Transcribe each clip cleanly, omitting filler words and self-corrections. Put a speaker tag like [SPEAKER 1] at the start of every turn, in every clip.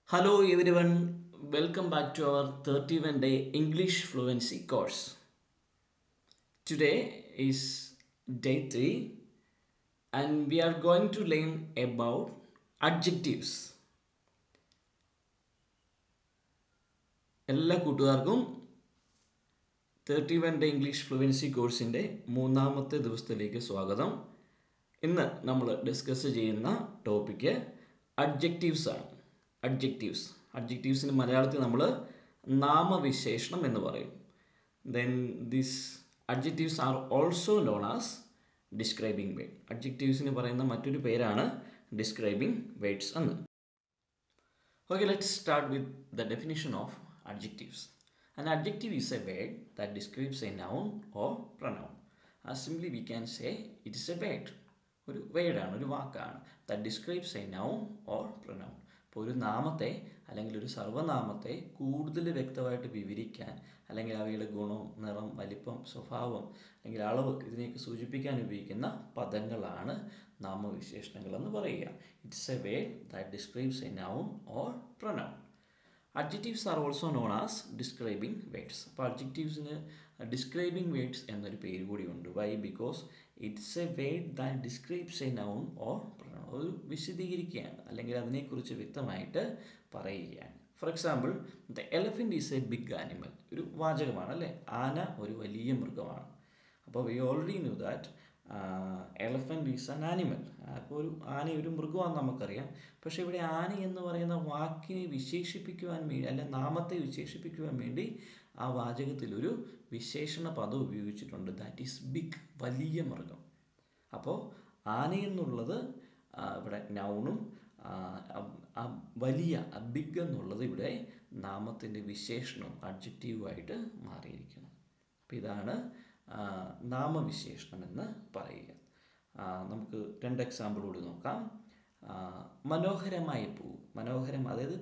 [SPEAKER 1] Hello everyone, welcome back to our 31-day English fluency course. Today is day 3 and we are going to learn about adjectives. എല്ലാ കൂട്ടുകാർക്കും 31-day English fluency കോഴ്സിൻ്റെ മൂന്നാമത്തെ ദിവസത്തിലേക്ക് സ്വാഗതം. ഇന്ന് നമ്മൾ ഡിസ്കസ് ചെയ്യുന്ന ടോപ്പിക്ക് അഡ്ജക്റ്റീവ്സ് ആണ്. അഡ്ജക്റ്റീവ്സിന് മലയാളത്തിൽ നമ്മൾ നാമവിശേഷണം എന്ന് പറയും. Then these adjectives are also known as describing word. അഡ്ജക്റ്റീവ്സിന് പറയുന്ന മറ്റൊരു പേരാണ് ഡിസ്ക്രൈബിംഗ് വേർഡ്സ് എന്ന്. Okay, let's start with the definition of adjectives. An adjective is a word that describes a noun or pronoun. Simply we can say it is a word. ഒരു വേർഡാണ്, ഒരു വാക്കാണ്. That describes a noun or pronoun. ഇപ്പോൾ ഒരു നാമത്തെ അല്ലെങ്കിൽ ഒരു സർവ്വനാമത്തെ കൂടുതൽ വ്യക്തമായിട്ട് വിവരിക്കാൻ അല്ലെങ്കിൽ അവയുടെ ഗുണം, നിറം, വലിപ്പം, സ്വഭാവം അല്ലെങ്കിൽ അളവ് ഇതിനെയൊക്കെ സൂചിപ്പിക്കാൻ ഉപയോഗിക്കുന്ന പദങ്ങളാണ് നാമവിശേഷണങ്ങൾ എന്ന് പറയുക. It's a word that describes a noun or pronoun. Adjectives are also known as describing words. അപ്പോൾ അഡ്ജക്റ്റീവ്സിന് ഡിസ്ക്രൈബിംഗ് വേർഡ്സ് എന്നൊരു പേര് കൂടിയുണ്ട്. Why? Because it's a word that describes a noun or pronoun. ഒരു വിശദീകരിക്കുകയാണ് അല്ലെങ്കിൽ അതിനെക്കുറിച്ച് വ്യക്തമായിട്ട് പറയുകയാണ്. For example, the elephant is a big animal. ഒരു വാചകമാണ് അല്ലേ? ആന ഒരു വലിയ മൃഗമാണ്. അപ്പോൾ we already knew that elephant is an animal. അപ്പോൾ ഒരു ആന ഒരു മൃഗമാണെന്ന് നമുക്കറിയാം. പക്ഷേ ഇവിടെ ആന എന്ന് പറയുന്ന വാക്കിനെ വിശേഷിപ്പിക്കുവാൻ വേണ്ടി അല്ല നാമത്തെ വിശേഷിപ്പിക്കുവാൻ വേണ്ടി ആ വാചകത്തിൽ ഒരു വിശേഷണ പദം ഉപയോഗിച്ചിട്ടുണ്ട്. ദാറ്റ് ഈസ് ബിഗ്, വലിയ മൃഗം. അപ്പോൾ ആന എന്നുള്ളത് ഇവിടെ നൗണും വലിയ ബിഗ് എന്നുള്ളത് ഇവിടെ നാമത്തിൻ്റെ വിശേഷണം അഡ്ജക്റ്റീവായിട്ട് മാറിയിരിക്കുന്നു. അപ്പോൾ ഇതാണ് നാമവിശേഷണം എന്ന് പറയുക. നമുക്ക് രണ്ട് എക്സാമ്പിൾ കൂടി നോക്കാം. മനോഹരമായ പൂവ്. മനോഹരം അതായത്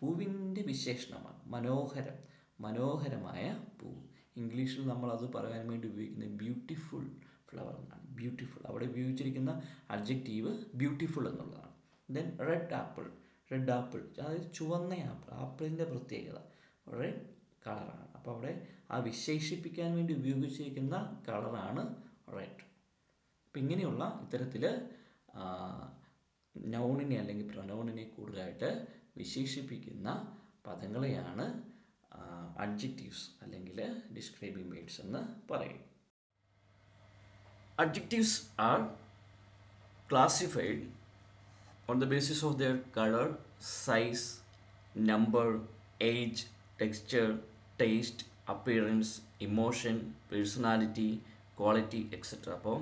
[SPEAKER 1] പൂവിൻ്റെ വിശേഷണമാണ് മനോഹരം. മനോഹരമായ പൂവ്. ഇംഗ്ലീഷിൽ നമ്മളത് പറയാൻ വേണ്ടി ഉപയോഗിക്കുന്നത് ബ്യൂട്ടിഫുൾ ഫ്ലവർ എന്നാണ്. ബ്യൂട്ടിഫുൾ അവിടെ ഉപയോഗിച്ചിരിക്കുന്ന അഡ്ജക്റ്റീവ് ബ്യൂട്ടിഫുൾ എന്നുള്ളതാണ്. Then red apple. Red apple അതായത് ചുവന്ന ആപ്പിൾ. ആപ്പിളിൻ്റെ പ്രത്യേകത റെഡ് കളറാണ്. അപ്പോൾ അവിടെ ആ വിശേഷിപ്പിക്കാൻ വേണ്ടി ഉപയോഗിച്ചിരിക്കുന്ന കളറാണ് റെഡ്. അപ്പം ഇങ്ങനെയുള്ള ഇത്തരത്തിൽ നൗണിനെ അല്ലെങ്കിൽ പ്രൊനൗണിനെ കൂടുതലായിട്ട് വിശേഷിപ്പിക്കുന്ന പദങ്ങളെയാണ് അഡ്ജക്റ്റീവ്സ് അല്ലെങ്കിൽ ഡിസ്ക്രൈബിംഗ് വേർഡ്സ് എന്ന് പറയും. Adjectives are classified on the basis of their color, size, number, age, texture, taste, appearance, emotion, personality, quality, etc. അപ്പോൾ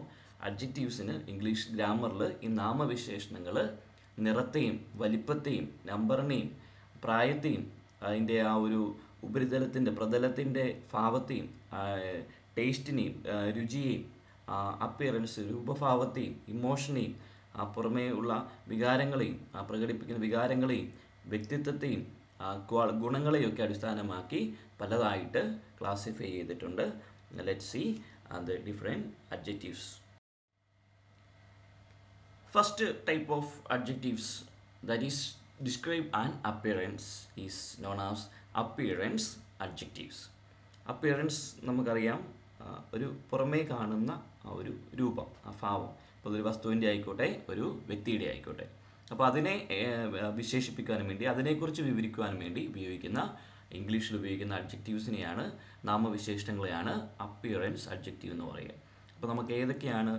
[SPEAKER 1] അഡ്ജക്റ്റീവ്സിന് ഇംഗ്ലീഷ് ഗ്രാമറിൽ ഈ നാമവിശേഷണങ്ങൾ നിറത്തെയും വലിപ്പത്തെയും നമ്പറിനെയും പ്രായത്തെയും അതിൻ്റെ ആ ഒരു ഉപരിതലത്തിൻ്റെ പ്രതലത്തിൻ്റെ ഭാവത്തെയും ടേസ്റ്റിനെയും രുചിയെയും അപ്പിയറൻസ് രൂപഭാവത്തെയും ഇമോഷനെയും പുറമേ ഉള്ള വികാരങ്ങളെയും പ്രകടിപ്പിക്കുന്ന വികാരങ്ങളെയും വ്യക്തിത്വത്തെയും ഗുണങ്ങളെയൊക്കെ അടിസ്ഥാനമാക്കി പലതായിട്ട് ക്ലാസിഫൈ ചെയ്തിട്ടുണ്ട്. Let's see the different adjectives. First type of adjectives that is describe an appearance is known as appearance adjectives. Appearance നമുക്കറിയാം, ഒരു പുറമേ കാണുന്ന ഒരു രൂപം, ആ ഭാവം. അപ്പോൾ അതൊരു വസ്തുവിൻ്റെ ആയിക്കോട്ടെ ഒരു വ്യക്തിയുടെ ആയിക്കോട്ടെ. അപ്പോൾ അതിനെ വിശേഷിപ്പിക്കാനും വേണ്ടി അതിനെക്കുറിച്ച് വിവരിക്കുവാനും വേണ്ടി ഉപയോഗിക്കുന്ന ഇംഗ്ലീഷിൽ ഉപയോഗിക്കുന്ന അഡ്ജക്റ്റീവ്സിനെയാണ് നാമവിശേഷണങ്ങളെയാണ് അപ്പിയറൻസ് അഡ്ജക്റ്റീവ് എന്ന് പറയുക. അപ്പോൾ നമുക്ക് ഏതൊക്കെയാണ്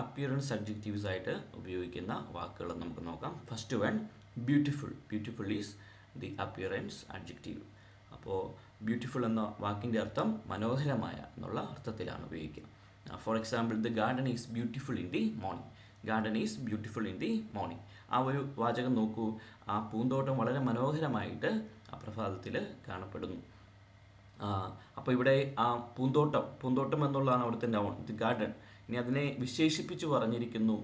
[SPEAKER 1] അപ്പിയറൻസ് അഡ്ജക്റ്റീവ്സ് ആയിട്ട് ഉപയോഗിക്കുന്ന വാക്കുകൾ നമുക്ക് നോക്കാം. First one beautiful. Beautiful is the appearance adjective. അപ്പോൾ ബ്യൂട്ടിഫുൾ എന്ന വാക്കിൻ്റെ അർത്ഥം മനോഹരമായ എന്നുള്ള അർത്ഥത്തിലാണ് ഉപയോഗിക്കുക. Four example, the garden is beautiful in the morning. Garden is beautiful in the morning. ആ ഒരു വാചകം നോക്കൂ. ആ പൂന്തോട്ടം വളരെ മനോഹരമായിട്ട് ആ പ്രഭാതത്തിൽ കാണപ്പെടുന്നു. അപ്പോൾ ഇവിടെ ആ പൂന്തോട്ടം എന്നുള്ളതാണ് അവിടുത്തെ നൗൺ, ദി ഗാർഡൻ. ഇനി അതിനെ വിശേഷിപ്പിച്ച് പറഞ്ഞിരിക്കുന്നു.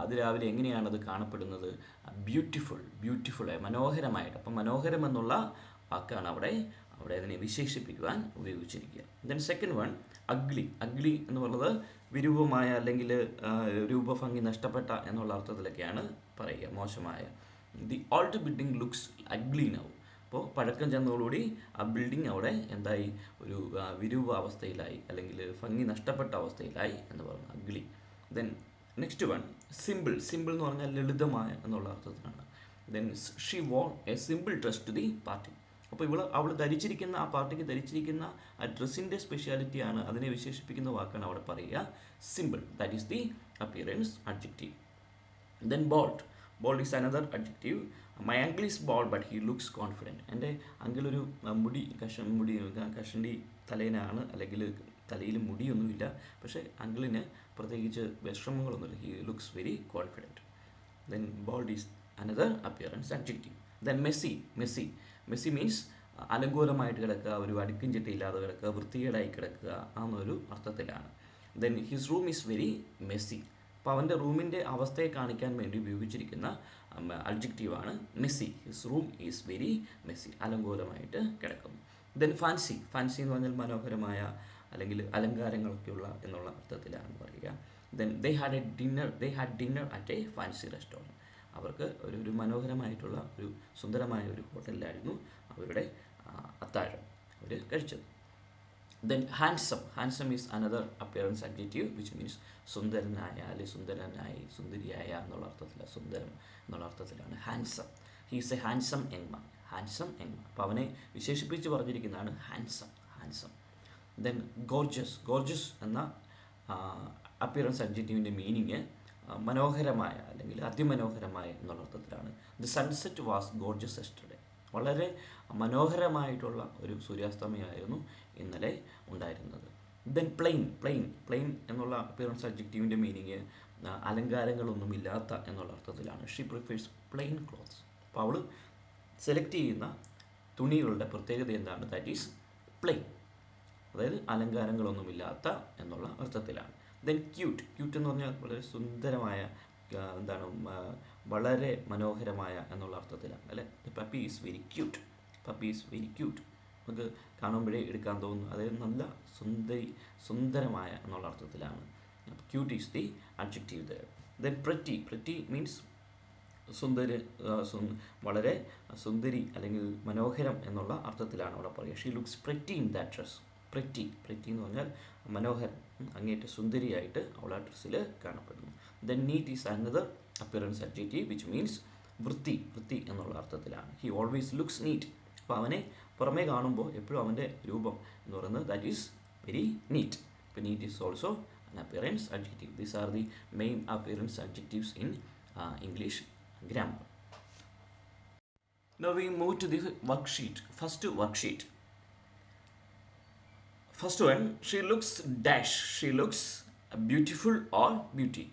[SPEAKER 1] അതിരാവിലെ എങ്ങനെയാണത് കാണപ്പെടുന്നത്? ബ്യൂട്ടിഫുൾ മനോഹരമായിട്ട്. അപ്പം മനോഹരം എന്നുള്ള വാക്കാണ് അവിടെ അതിനെ വിശേഷിപ്പിക്കുവാൻ ഉപയോഗിച്ചിരിക്കുക. Then second one ugly. Ugly എന്ന് പറയുന്നത് വിരൂപമായ അല്ലെങ്കിൽ രൂപഭംഗി നഷ്ടപ്പെട്ട എന്നുള്ള അർത്ഥത്തിലൊക്കെയാണ് പറയുക, മോശമായ. The old building looks ugly now. അപ്പോൾ പഴക്കം ചെന്നതോടുകൂടി ആ ബിൽഡിംഗ് അവിടെ എന്തായി, ഒരു വിരൂപ അവസ്ഥയിലായി, അല്ലെങ്കിൽ ഭംഗി നഷ്ടപ്പെട്ട അവസ്ഥയിലായി എന്ന് പറഞ്ഞു, ugly. Then next one simple. Simple എന്ന് പറഞ്ഞാൽ ലളിതമായ എന്നുള്ള അർത്ഥത്തിലാണ്. Then she wore a simple dress to the party. അപ്പോൾ അവൾ ധരിച്ചിരിക്കുന്ന, ആ പാർട്ടിക്ക് ധരിച്ചിരിക്കുന്ന ആ ഡ്രസ്സിൻ്റെ സ്പെഷ്യാലിറ്റിയാണ്, അതിനെ വിശേഷിപ്പിക്കുന്ന വാക്കാണ് അവിടെ പറയുക simple. That is the appearance adjective. Then bold. Bold is another adjective. My uncle is bold but he looks confident. എൻ്റെ അങ്കിളൊരു കഷണ്ടി തലേനാണ്, അല്ലെങ്കിൽ തലയിൽ മുടിയൊന്നുമില്ല, പക്ഷേ അങ്കിളിന് പ്രത്യേകിച്ച് വിഷമങ്ങളൊന്നുമില്ല. He looks very confident. Then bold is another appearance adjective. Then messy. Messy messy means അലങ്കോലമായിട്ട് കിടക്കുക, ഒരു അടുക്കും ചിട്ടയില്ലാതെ കിടക്കുക, വൃത്തികേടായി കിടക്കുക എന്നൊരു അർത്ഥത്തിലാണ്. Then his room is very messy. അപ്പോൾ അവൻ്റെ റൂമിൻ്റെ അവസ്ഥയെ കാണിക്കാൻ വേണ്ടി ഉപയോഗിച്ചിരിക്കുന്ന അഡ്ജക്റ്റീവാണ് messy. His room is very messy, അലങ്കോലമായിട്ട് കിടക്കുന്നു. Then fancy. ഫാൻസി എന്ന് പറഞ്ഞാൽ മനോഹരമായ, അല്ലെങ്കിൽ അലങ്കാരങ്ങളൊക്കെയുള്ള എന്നുള്ള അർത്ഥത്തിലാണ് പറയുക. Then they had dinner at A fancy restaurant. അവർക്ക് ഒരു മനോഹരമായിട്ടുള്ള, ഒരു സുന്ദരമായ ഒരു ഹോട്ടലിലായിരുന്നു അവരുടെ അത്താഴം അവർ കഴിച്ചത്. Then handsome. Handsome is another appearance adjective which means സുന്ദരനായ, അല്ലെങ്കിൽ സുന്ദരനായി, സുന്ദരിയായ എന്നുള്ള അർത്ഥത്തിലാണ്, സുന്ദരം എന്നുള്ള അർത്ഥത്തിലാണ് handsome. He's a handsome young man. Handsome young man. അപ്പോൾ അവനെ വിശേഷിപ്പിച്ച് പറഞ്ഞിരിക്കുന്നതാണ് handsome. Handsome. Then gorgeous. Gorgeous എന്ന അപ്പിയറൻസ് അഡ്ജക്റ്റീവിൻ്റെ മീനിങ് മനോഹരമായ, അല്ലെങ്കിൽ അതിമനോഹരമായ എന്നുള്ള അർത്ഥത്തിലാണ്. The sunset was gorgeous yesterday. വളരെ മനോഹരമായിട്ടുള്ള ഒരു സൂര്യാസ്തമയമായിരുന്നു ഇന്നലെ ഉണ്ടായിരുന്നത്. Then plain. പ്ലെയിൻ എന്നുള്ള അപ്പിയറൻസ് അഡ്ജക്റ്റീവിൻ്റെ മീനിങ് അലങ്കാരങ്ങളൊന്നുമില്ലാത്ത എന്നുള്ള അർത്ഥത്തിലാണ്. She prefers plain clothes. അപ്പോൾ അവൾ സെലക്ട് ചെയ്യുന്ന തുണികളുടെ പ്രത്യേകത എന്താണ്? ദാറ്റ് ഈസ് പ്ലെയിൻ, അതായത് അലങ്കാരങ്ങളൊന്നുമില്ലാത്ത എന്നുള്ള അർത്ഥത്തിലാണ്. Then cute. ക്യൂട്ട് എന്ന് പറഞ്ഞാൽ വളരെ സുന്ദരമായ, എന്താണ്, വളരെ മനോഹരമായ എന്നുള്ള അർത്ഥത്തിലാണ്, അല്ലേ? The puppy is very cute. Puppy is very cute. നമുക്ക് കാണുമ്പോഴേ എടുക്കാൻ തോന്നുന്നു, അതായത് നല്ല സുന്ദരമായ എന്നുള്ള അർത്ഥത്തിലാണ്. Cute is the adjective there. Then pretty. Pretty means വളരെ സുന്ദരി, അല്ലെങ്കിൽ മനോഹരം എന്നുള്ള അർത്ഥത്തിലാണ് അവിടെ പറയുക. She looks pretty in that dress. Pretty എന്ന് പറഞ്ഞാൽ മനോഹരം, അങ്ങേറ്റ സുന്ദരിയായിട്ട് അവൾ ആ ഡ്രസ്സിൽ കാണപ്പെടുന്നു. Then neat is another appearance adjective which means വൃത്തി എന്നുള്ള അർത്ഥത്തിലാണ്. He always looks NEET. അപ്പോൾ അവനെ പുറമേ കാണുമ്പോൾ എപ്പോഴും അവൻ്റെ രൂപം എന്ന് പറയുന്നത് ദാറ്റ് ഈസ് വെരി നീറ്റ്. അപ്പോൾ neat is also an appearance adjective. These are the main appearance adjectives in English grammar. Now we move to the worksheet. First worksheet. First one, she looks dash. She looks beautiful or beauty.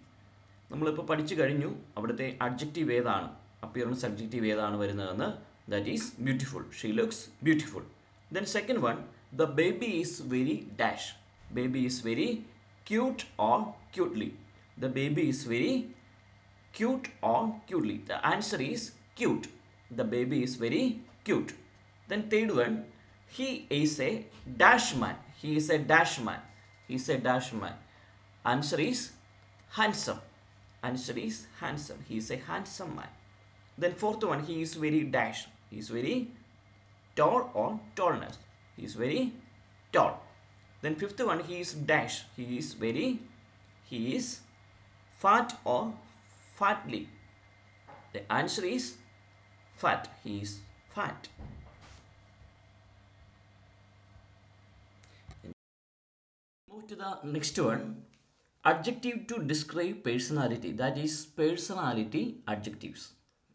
[SPEAKER 1] നമ്മളിപ്പോൾ പഠിച്ചു കഴിഞ്ഞു അവിടുത്തെ adjective ഏതാണ്, appearance adjective ഏതാണ് വരുന്നതെന്ന്. That is beautiful. She looks beautiful. Then second one, the baby is very dash. Baby is very cute or cutely. The baby is very cute or cutely. The answer is cute. The baby is very cute. Then third one, he is a dash man. He is a dash man. He is a dash man. Answer is handsome. Answer is handsome. He is a handsome man. Then fourth one, he is very dash. He is very tall or tallness. He is very tall. Then fifth one, he is dash. He is fat or fatly. The answer is fat. He is fat. Move to the next one. Adjective to describe personality. That is personality adjectives.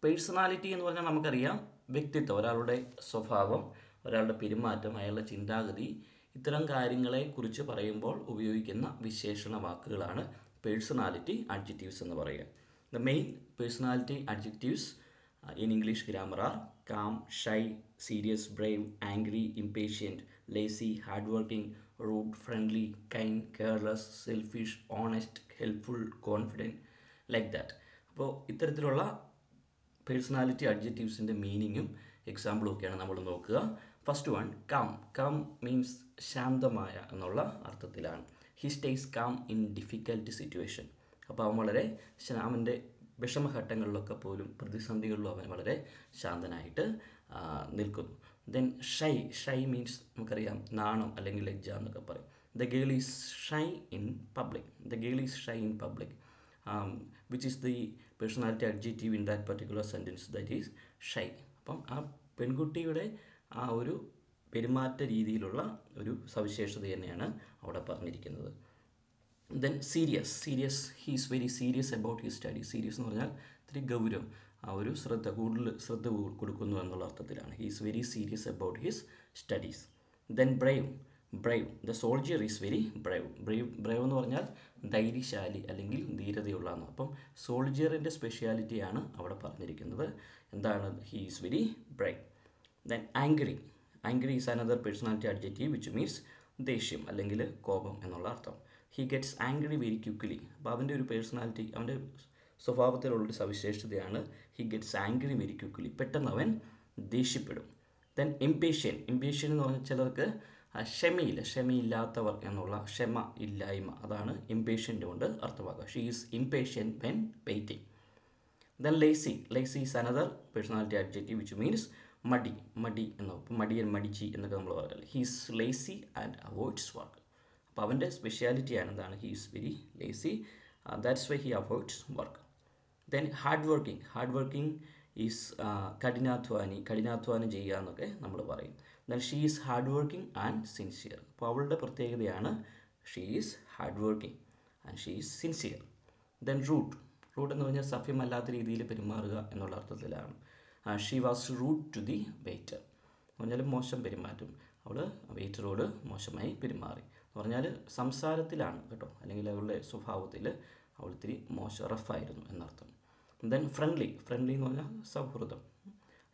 [SPEAKER 1] Personality എന്ന് പറഞ്ഞാൽ നമുക്കറിയാം വ്യക്തിത്വം, ഒരാളുടെ സ്വഭാവം, ഒരാളുടെ പെരുമാറ്റം, അയാളുടെ ചിന്താഗതി, ഇത്തരം കാര്യങ്ങളെ കുറിച്ച് പറയുമ്പോൾ ഉപയോഗിക്കുന്ന വിശേഷണ വാക്കുകളാണ് പേഴ്സണാലിറ്റി അഡ്ജക്റ്റീവ്സ് എന്ന് പറയുക. The main personality adjectives in English grammar are calm, shy, serious, brave, angry, impatient, lazy, hard working, rude, friendly, kind, careless, selfish, honest, helpful, confident, like that. അപ്പോൾ ഇത്തരത്തിലുള്ള പേഴ്സണാലിറ്റി അഡ്ജക്റ്റീവ്സിൻ്റെ മീനിങ്ങും എക്സാമ്പിളും ഒക്കെയാണ് നമ്മൾ നോക്കുക. First one, calm. Calm means ശാന്തമായ എന്നുള്ള അർത്ഥത്തിലാണ്. He stays calm in difficult situation. അപ്പോൾ അവൻ വളരെ അവൻ്റെ വിഷമഘട്ടങ്ങളിലൊക്കെ പോലും പ്രതിസന്ധികളിലും അവൻ വളരെ ശാന്തനായിട്ട് നിൽക്കുന്നു. ദെൻ ഷൈ മീൻസ് നമുക്കറിയാം നാണം അല്ലെങ്കിൽ ലജ്ജ എന്നൊക്കെ പറയും. The girl is shy in public which is the personality adjective in that particular sentence, that is shy. അപ്പം ആ പെൺകുട്ടിയുടെ ആ ഒരു പെരുമാറ്റ രീതിയിലുള്ള ഒരു സവിശേഷത തന്നെയാണ് അവിടെ പറഞ്ഞിരിക്കുന്നത്. Then serious he is very serious about his study. Serious എന്ന് പറഞ്ഞാൽ ഇത്തിരി ഗൗരവം, ആ ഒരു കൂടുതൽ ശ്രദ്ധ കൊടുക്കുന്നു എന്നുള്ള അർത്ഥത്തിലാണ്. He is very serious about his studies. Then Brave the soldier is very Brave എന്ന് പറഞ്ഞാൽ ധൈര്യശാലി അല്ലെങ്കിൽ ധീരതയുള്ളതാണ്. അപ്പം സോൾജിയറിൻ്റെ സ്പെഷ്യാലിറ്റിയാണ് അവിടെ പറഞ്ഞിരിക്കുന്നത്. എന്താണ്? He is very Brave. Then angry is another personality adjective which means ദേഷ്യം അല്ലെങ്കിൽ കോപം എന്നുള്ള അർത്ഥം. He gets angry very quickly. അപ്പോൾ അവൻ്റെ ഒരു പേഴ്സണാലിറ്റി, അവൻ്റെ സ്വഭാവത്തിലുള്ളൊരു സവിശേഷതയാണ് he gets angry very quickly. പെട്ടെന്ന് അവൻ ദേഷ്യപ്പെടും. ദെൻ ഇംപേഷ്യൻ എന്ന് പറഞ്ഞാൽ ചിലർക്ക് ക്ഷമയില്ലാത്തവർ എന്നുള്ള ക്ഷമ ഇല്ലായ്മ, അതാണ് ഇംപേഷ്യൻ്റ് കൊണ്ട് അർത്ഥമാക്കുക. She is impatient when waiting. Then lazy is another personality adjective which means മടി മടിയൻ മടിച്ചി എന്നൊക്കെ നമ്മൾ പറയാറില്ല. He is lazy and avoids work. അപ്പോൾ അവൻ്റെ സ്പെഷ്യാലിറ്റിയാണ് എന്താണ്? He is very lazy, that's why he avoids work. Then hard working is കഠിനാധ്വാനം ചെയ്യുക എന്നൊക്കെ നമ്മൾ പറയും. Then she is hard working and sincere. അപ്പോൾ അവളുടെ പ്രത്യേകതയാണ് she is hard working and she is sincere. Then rude എന്ന് പറഞ്ഞാൽ സഭ്യമല്ലാത്ത രീതിയിൽ പെരുമാറുക എന്നുള്ള അർത്ഥത്തിലാണ്. She was rude to the waiter എന്ന് പറഞ്ഞാൽ മോശം പെരുമാറ്റം. അവൾ വെയിറ്ററോട് മോശമായി പെരുമാറി എന്ന് പറഞ്ഞാൽ സംസാരത്തിലാണ് കേട്ടോ, അല്ലെങ്കിൽ അവളുടെ സ്വഭാവത്തിൽ അവൾ ഇത്തിരി റഫായിരുന്നു എന്നർത്ഥം. ദെൻ ഫ്രണ്ട്ലി എന്ന് പറഞ്ഞാൽ സൗഹൃദം.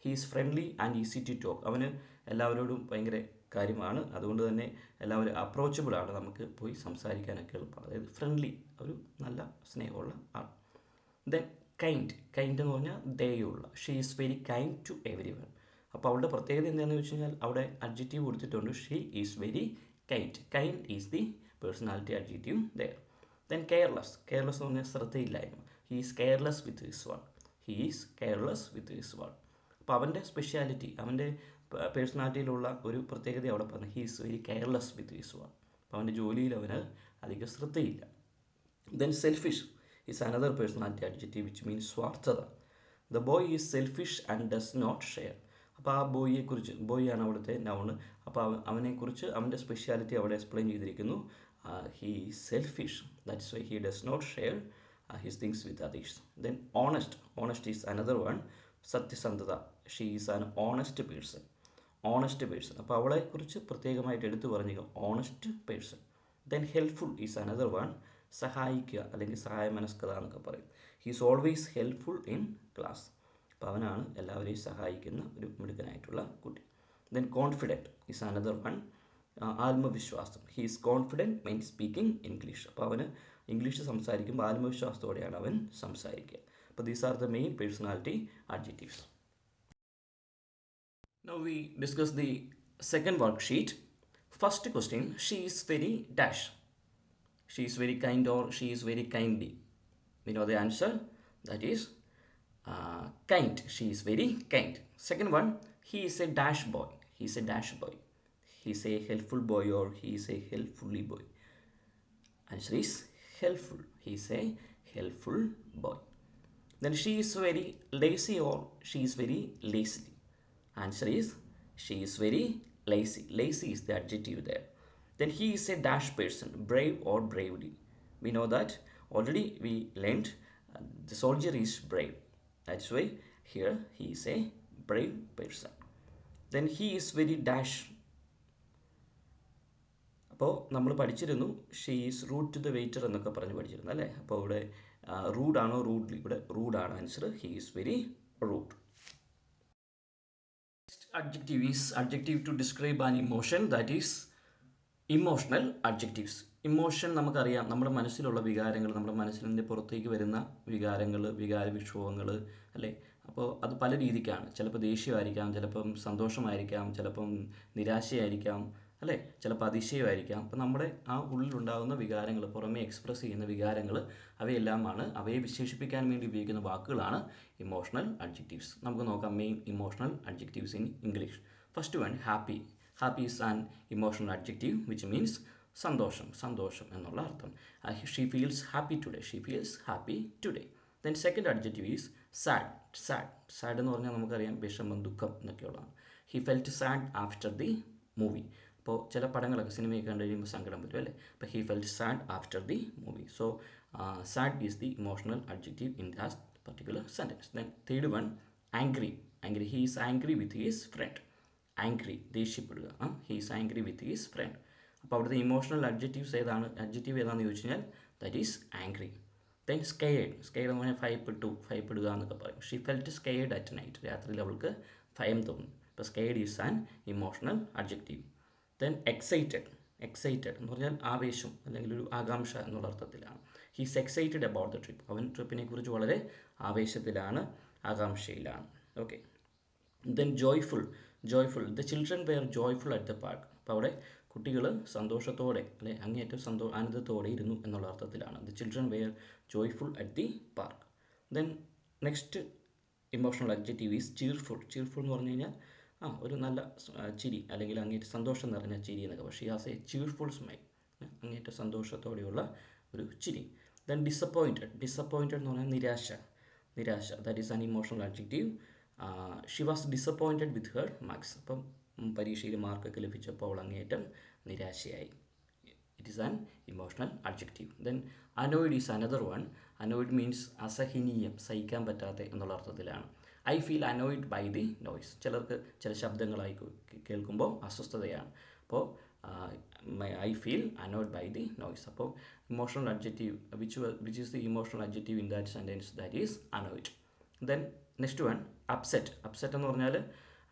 [SPEAKER 1] He is friendly and easy to talk. അവന് എല്ലാവരോടും ഭയങ്കര കാര്യമാണ്, അതുകൊണ്ട് തന്നെ എല്ലാവരും അപ്രോച്ചബിളാണ്, നമുക്ക് പോയി സംസാരിക്കാനൊക്കെ എളുപ്പമാണ്. അതായത് ഫ്രണ്ട്ലി, ഒരു നല്ല സ്നേഹമുള്ള ആൾ. ദെൻ കൈൻഡ് എന്ന് പറഞ്ഞാൽ ദയുള്ള. She is very kind to everyone. അപ്പോൾ അവളുടെ പ്രത്യേകത എന്താണെന്ന് വെച്ച് കഴിഞ്ഞാൽ അവിടെ അഡ്ജക്റ്റീവ് കൊടുത്തിട്ടുണ്ട്. She is very kind is the personality adjective there. Then careless എന്ന് പറഞ്ഞാൽ ശ്രദ്ധയില്ലായ്മ. He is careless with his work. അപ്പോൾ അവൻ്റെ സ്പെഷ്യാലിറ്റി, അവൻ്റെ പേഴ്സണാലിറ്റിയിലുള്ള ഒരു പ്രത്യേകത അവിടെ പറഞ്ഞു. He is very careless with his work. അപ്പോൾ അവൻ്റെ ജോലിയിൽ അവന് അധികം ശ്രദ്ധയില്ല. Then selfish is another personality adjective which means സ്വാർത്ഥത. The boy is selfish and does not share. അപ്പോൾ ആ ബോയിയാണ് അവിടുത്തെ നൗൺ. അപ്പോൾ അവനെക്കുറിച്ച് അവൻ്റെ സ്പെഷ്യാലിറ്റി അവിടെ എക്സ്പ്ലെയിൻ ചെയ്തിരിക്കുന്നു. He is selfish, that's why he does not share his things with others. Then honest is another one. സത്യസന്ധത. She is an honest person. അപ്പോൾ അവളെക്കുറിച്ച് പ്രത്യേകമായിട്ട് എടുത്തു പറഞ്ഞു, honest person. Then helpful is another one. സഹായിക്കുക അല്ലെങ്കിൽ സഹായമനസ്കത എന്നൊക്കെ പറയും. He is always helpful in class. അപ്പോൾ അവനാണ് എല്ലാവരെയും സഹായിക്കുന്ന ഒരു മിടുക്കനായിട്ടുള്ള കുട്ടി. Then confident is another one. ആത്മവിശ്വാസം. He is confident when speaking English. അപ്പോൾ അവന് ഇംഗ്ലീഷ് സംസാരിക്കുമ്പോൾ ആത്മവിശ്വാസത്തോടെയാണ് അവൻ സംസാരിക്കുക. അപ്പോൾ these are the main personality adjectives. Now we discuss the second worksheet. First question, she is very dash. She is very kind or she is very kindly. We know the answer. That is kind. She is very kind. Second one, he is a dash boy. He is a dash boy. He is a helpful boy or he is a helpfully boy. Answer is helpful. He is a helpful boy. Then she is very lazy or she is very lazy. Answer is she is very lazy. Lazy is the adjective there. Then he is a dash person, brave or bravely. We know that already we learned the soldier is brave. That's why here he is a brave person. Then he is very dash. അപ്പോൾ നമ്മൾ പഠിച്ചിരുന്നു she is rude to the waiter എന്നൊക്കെ പറഞ്ഞ് പഠിച്ചിരുന്നു അല്ലേ. അപ്പോൾ ഇവിടെ റൂഡാണോ റൂഡ്ലി? ഇവിടെ റൂഡാണ് answer. He is very rude. Adjective is adjective to describe an emotion, that is emotional adjectives. Emotion നമുക്കറിയാം, നമ്മുടെ മനസ്സിലുള്ള വികാരങ്ങൾ, നമ്മുടെ മനസ്സിൽ നിന്ന് പുറത്തേക്ക് വരുന്ന വികാരങ്ങൾ, വികാരവിക്ഷോഭങ്ങൾ അല്ലേ. അപ്പോൾ അത് പല രീതിക്കാണ്. ചിലപ്പോൾ ദേഷ്യമായിരിക്കാം, ചിലപ്പം സന്തോഷമായിരിക്കാം, ചിലപ്പം നിരാശയായിരിക്കാം, അല്ലേ? ചിലപ്പോൾ അതിശയമായിരിക്കാം. അപ്പോൾ നമ്മുടെ ആ ഉള്ളിലുണ്ടാകുന്ന വികാരങ്ങൾ, പുറമേ എക്സ്പ്രസ് ചെയ്യുന്ന വികാരങ്ങൾ, അവയെല്ലാമാണ്, അവയെ വിശേഷിപ്പിക്കാൻ വേണ്ടി ഉപയോഗിക്കുന്ന വാക്കുകളാണ് ഇമോഷണൽ അഡ്ജക്റ്റീവ്സ്. നമുക്ക് നോക്കാം main emotional adjectives in English. First one happy. Happy is an emotional adjective which means സന്തോഷം, സന്തോഷം എന്നുള്ള അർത്ഥം. She feels happy today, she feels happy today. Then second adjective is sad. Sad എന്ന് പറഞ്ഞാൽ നമുക്കറിയാം വിഷമം, ദുഃഖം എന്നൊക്കെയുള്ളതാണ്. He felt sad after the movie. അപ്പോൾ ചില പടങ്ങളൊക്കെ സിനിമയൊക്കെ കണ്ടു കഴിയുമ്പോൾ സങ്കടം വരും അല്ലേ? അപ്പോൾ he felt sad after the movie. So sad is the emotional adjective in that particular sentence. Then third one angry. He is angry with his friend. Angry, ദേഷ്യപ്പെടുക. He is angry with his friend. അപ്പോൾ അവിടുത്തെ emotional adjective ഏതാണെന്ന് ചോദിച്ചു കഴിഞ്ഞാൽ that is angry. Then scared എന്ന് പറഞ്ഞാൽ ഭയപ്പെടുക എന്നൊക്കെ പറയും. She felt scared at night. രാത്രിയിൽ അവൾക്ക് ഭയം തോന്നി. അപ്പോൾ scared is an emotional adjective. Then excited എന്ന് പറഞ്ഞാൽ ആവേശം അല്ലെങ്കിൽ ഒരു ആകാംക്ഷ എന്നുള്ള അർത്ഥത്തിലാണ്. He's excited about the trip. അവൻ ട്രിപ്പിനെ കുറിച്ച് വളരെ ആവേശത്തിലാണ്, ആകാംക്ഷയിലാണ്. Okay. Then joyful. The children were joyful at the park. അപ്പോൾ അവിടെ കുട്ടികൾ സന്തോഷത്തോടെ അല്ലെ അങ്ങേയറ്റം ആനന്ദത്തോടെ ഇരുന്നു എന്നുള്ള അർത്ഥത്തിലാണ്. The children were joyful at the park. Then next emotional adjective is cheerful എന്ന് പറഞ്ഞു കഴിഞ്ഞാൽ ഒരു നല്ല ചിരി അല്ലെങ്കിൽ അങ്ങേറ്റ സന്തോഷം നിറഞ്ഞ ചിരി എന്നൊക്കെ. പക്ഷേ ഹാസ് എ ചീർഫുൾ സ്മൈൽ. അങ്ങേറ്റ സന്തോഷത്തോടെയുള്ള ഒരു ചിരി. ദെൻ ഡിസപ്പോയിൻറ്റഡ് എന്ന് പറഞ്ഞാൽ നിരാശ. That is an emotional adjective. She was disappointed with her marks. അപ്പം പരീക്ഷയിൽ മാർക്കൊക്കെ ലഭിച്ചപ്പോൾ അവൾ അങ്ങേറ്റം നിരാശയായി. It is an emotional adjective. Then annoyed is another one. Annoyed means അസഹനീയം, സഹിക്കാൻ പറ്റാത്ത എന്നുള്ള അർത്ഥത്തിലാണ്. I feel annoyed by the noise. ചിലർക്ക് ചില ശബ്ദങ്ങളായി കേൾക്കുമ്പോൾ അസ്വസ്ഥതയാണ്. അപ്പോൾ I feel annoyed by the noise. അപ്പോൾ emotional adjective which is the emotional adjective in that sentence that is annoyed. Then next one upset എന്ന് പറഞ്ഞാൽ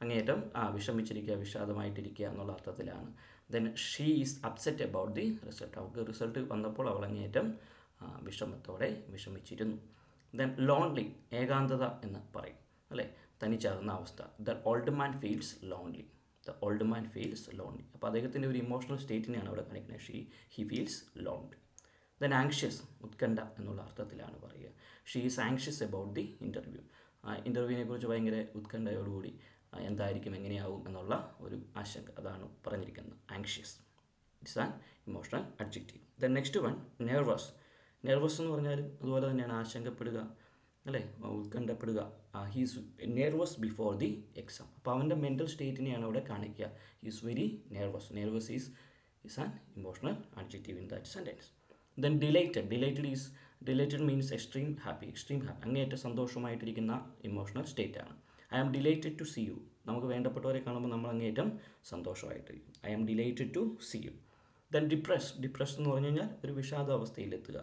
[SPEAKER 1] അങ്ങേയറ്റം വിഷമിച്ചിരിക്കുക, വിഷാദമായിട്ടിരിക്കുക എന്നുള്ള അർത്ഥത്തിലാണ്. Then she is upset about the result. അവൾക്ക് റിസൾട്ട് വന്നപ്പോൾ അവൾ അങ്ങേയറ്റം വിഷമത്തോടെ വിഷമിച്ചിരുന്നു. ദെൻ ലോൺലി, ഏകാന്തത എന്ന് പറയും അല്ലേ, തനിച്ചാകുന്ന അവസ്ഥ. The old man feels lonely. അപ്പോൾ അദ്ദേഹത്തിൻ്റെ ഒരു ഇമോഷണൽ സ്റ്റേറ്റിനെയാണ് അവിടെ കാണിക്കുന്നത്. He feels lonely. Then anxious, ഉത്കണ്ഠ എന്നുള്ള അർത്ഥത്തിലാണ് പറയുക. She is anxious about the interview. ഇൻ്റർവ്യൂവിനെ കുറിച്ച് ഭയങ്കര ഉത്കണ്ഠയോടുകൂടി എന്തായിരിക്കും, എങ്ങനെയാവും എന്നുള്ള ഒരു ആശങ്ക, അതാണ് പറഞ്ഞിരിക്കുന്നത്. Anxious it's an emotional adjective. Then next one nervous എന്ന് പറഞ്ഞാൽ അതുപോലെ തന്നെയാണ്, ആശങ്കപ്പെടുക അല്ലേ, ഉത്കണ്ഠപ്പെടുക. He's nervous before the exam. അപ്പോൾ അവൻ്റെ മെൻ്റൽ സ്റ്റേറ്റിനെയാണ് അവിടെ കാണിക്കുക. He's very nervous is an emotional adjective in that sentence. Then delighted means extreme happy. അങ്ങേയറ്റം സന്തോഷമായിട്ടിരിക്കുന്ന ഇമോഷണൽ സ്റ്റേറ്റാണ്. I am delighted to see you. നമുക്ക് വേണ്ടപ്പെട്ടവരെ കാണുമ്പോൾ നമ്മൾ അങ്ങേയറ്റം സന്തോഷമായിട്ടിരിക്കും. I am delighted to see you. Then depressed എന്ന് പറഞ്ഞു കഴിഞ്ഞാൽ ഒരു വിഷാദാവസ്ഥയിലെത്തുക,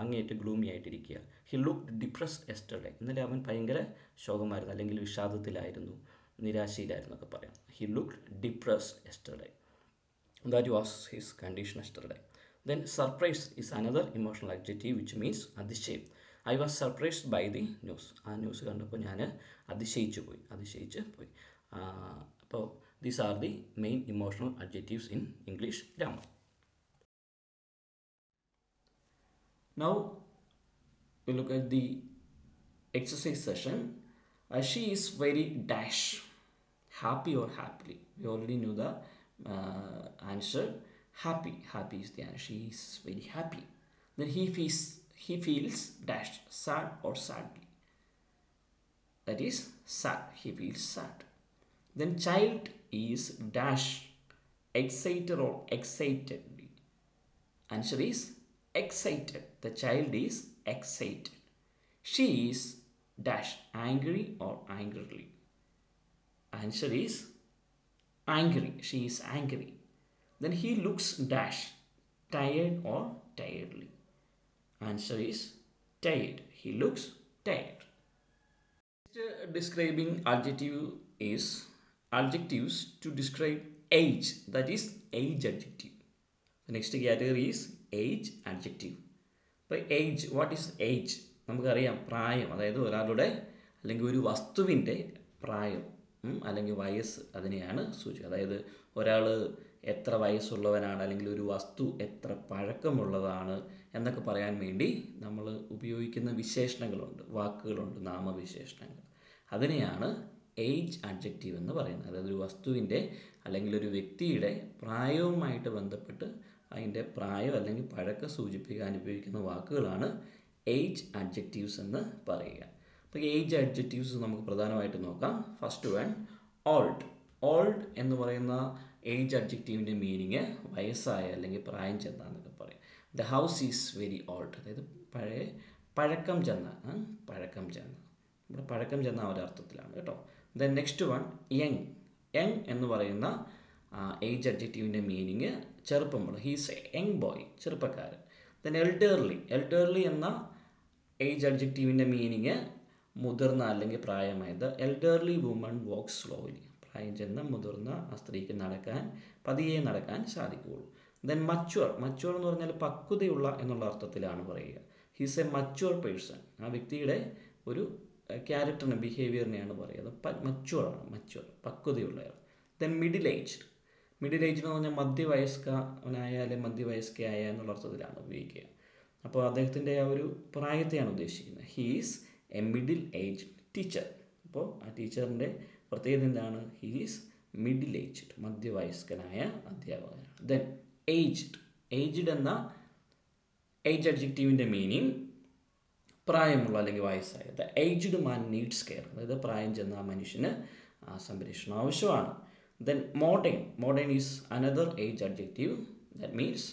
[SPEAKER 1] അങ്ങേയറ്റം ഗ്ലൂമി ആയിട്ടിരിക്കുക. He looked depressed yesterday. ഇന്നലെ അവൻ ഭയങ്കര ശോകമായിരുന്നു അല്ലെങ്കിൽ വിഷാദത്തിലായിരുന്നു, നിരാശയിലായിരുന്നു ഒക്കെ പറയാം. He looked depressed yesterday. That was his condition yesterday. Then surprise is another emotional adjective which means അതിശയം. I was surprised by the news. ആ ന്യൂസ് കണ്ടപ്പോൾ ഞാൻ അതിശയിച്ചു പോയി. അപ്പോൾ these are the main emotional adjectives in English grammar. Now we look at the exercise session. She is very dash, happy or happily. We already knew the answer. Happy is the answer. She is very happy. Then he feels dash, sad or sadly. That is sad. He feels sad. Then child is dash, excited or excitedly. Answer is excited. The child is excited. She is dash, angry or angrily. Answer is angry. She is angry. Then he looks dash, tired or tiredly. Answer is tired. He looks tired. Next, describing adjective is adjectives to describe age. That is age adjective. The next category is age adjective. അപ്പോൾ age, what is age? നമുക്കറിയാം പ്രായം, അതായത് ഒരാളുടെ അല്ലെങ്കിൽ ഒരു വസ്തുവിൻ്റെ പ്രായം അല്ലെങ്കിൽ വയസ്സ്, അതിനെയാണ് സൂചിക്കുക. അതായത് ഒരാൾ എത്ര വയസ്സുള്ളവനാണ്, അല്ലെങ്കിൽ ഒരു വസ്തു എത്ര പഴക്കമുള്ളതാണ് എന്നൊക്കെ പറയാൻ വേണ്ടി നമ്മൾ ഉപയോഗിക്കുന്ന വിശേഷണങ്ങളുണ്ട്, വാക്കുകളുണ്ട്, നാമവിശേഷണങ്ങൾ. അതിനെയാണ് ഏജ് അഡ്ജക്റ്റീവ് എന്ന് പറയുന്നത്. അതായത് ഒരു വസ്തുവിൻ്റെ അല്ലെങ്കിൽ ഒരു വ്യക്തിയുടെ പ്രായവുമായിട്ട് ബന്ധപ്പെട്ട് അതിൻ്റെ പ്രായം അല്ലെങ്കിൽ പഴക്കം സൂചിപ്പിക്കാൻ ഉപയോഗിക്കുന്ന വാക്കുകളാണ് ഏജ് അഡ്ജക്റ്റീവ്സ് എന്ന് പറയുക. അപ്പോൾ ഏജ് അഡ്ജക്റ്റീവ്സ് നമുക്ക് പ്രധാനമായിട്ട് നോക്കാം. First one, old. ഓൾഡ് എന്ന് പറയുന്ന ഏജ് അഡ്ജക്റ്റീവിൻ്റെ മീനിങ് വയസ്സായ അല്ലെങ്കിൽ പ്രായം ചെന്നതെന്നൊക്കെ പറയും. The house is very old, അതായത് പഴക്കം ചെന്ന, പഴക്കം ചെന്ന, ഇവിടെ പഴക്കം ചെന്ന ഒരർത്ഥത്തിലാണ് കേട്ടോ. Then next one, young. Young എന്ന് പറയുന്ന ഏജ് അഡ്ജക്റ്റീവിൻ്റെ മീനിങ് ചെറുപ്പമുള്ള, ഹീസ് എ യങ് ബോയ്, ചെറുപ്പക്കാരൻ. Then elderly. എൽഡർലി എന്ന ഏജ് അഡ്ജക്റ്റീവിൻ്റെ മീനിങ് മുതിർന്ന അല്ലെങ്കിൽ പ്രായമായത്. എൽഡർലി വുമൺ വാക്സ് സ്ലോലി, പ്രായം ചെന്ന മുതിർന്ന ആ സ്ത്രീക്ക് പതിയെ നടക്കാൻ സാധിക്കുകയുള്ളൂ. Then mature. മച്വർ എന്ന് പറഞ്ഞാൽ പക്വതയുള്ള എന്നുള്ള അർത്ഥത്തിലാണ് പറയുക. ഹീസ് എ മച്വർ പേഴ്സൺ, ആ വ്യക്തിയുടെ ഒരു ക്യാരക്ടറിനെ, ബിഹേവിയറിനെയാണ് പറയുക. മച്വറാണ്, മച്വർ, പക്വതയുള്ളയാൾ. Then middle aged. Middle age എന്ന് പറഞ്ഞാൽ മധ്യവയസ്കനായ അല്ലെങ്കിൽ മധ്യവയസ്കയായ എന്നുള്ള അർത്ഥത്തിലാണ് ഉപയോഗിക്കുക. അപ്പോൾ അദ്ദേഹത്തിൻ്റെ ആ ഒരു പ്രായത്തെയാണ് ഉദ്ദേശിക്കുന്നത്. He's A middle age teacher. അപ്പോൾ ആ ടീച്ചറിൻ്റെ പ്രത്യേകത എന്താണ്? ഹീസ് മിഡിൽ ഏജ്ഡ്, മധ്യവയസ്കനായ അധ്യാപകനാണ്. Then aged. ഏജ്ഡ് എന്ന ഏജ് അഡ്ജക്റ്റീവിൻ്റെ മീനിങ് പ്രായമുള്ള അല്ലെങ്കിൽ വയസ്സായ. The aged man needs care, അതായത് പ്രായം ചെന്ന ആ മനുഷ്യന് ആ സംരക്ഷണം ആവശ്യമാണ്. Then modern. Modern is another age adjective. That means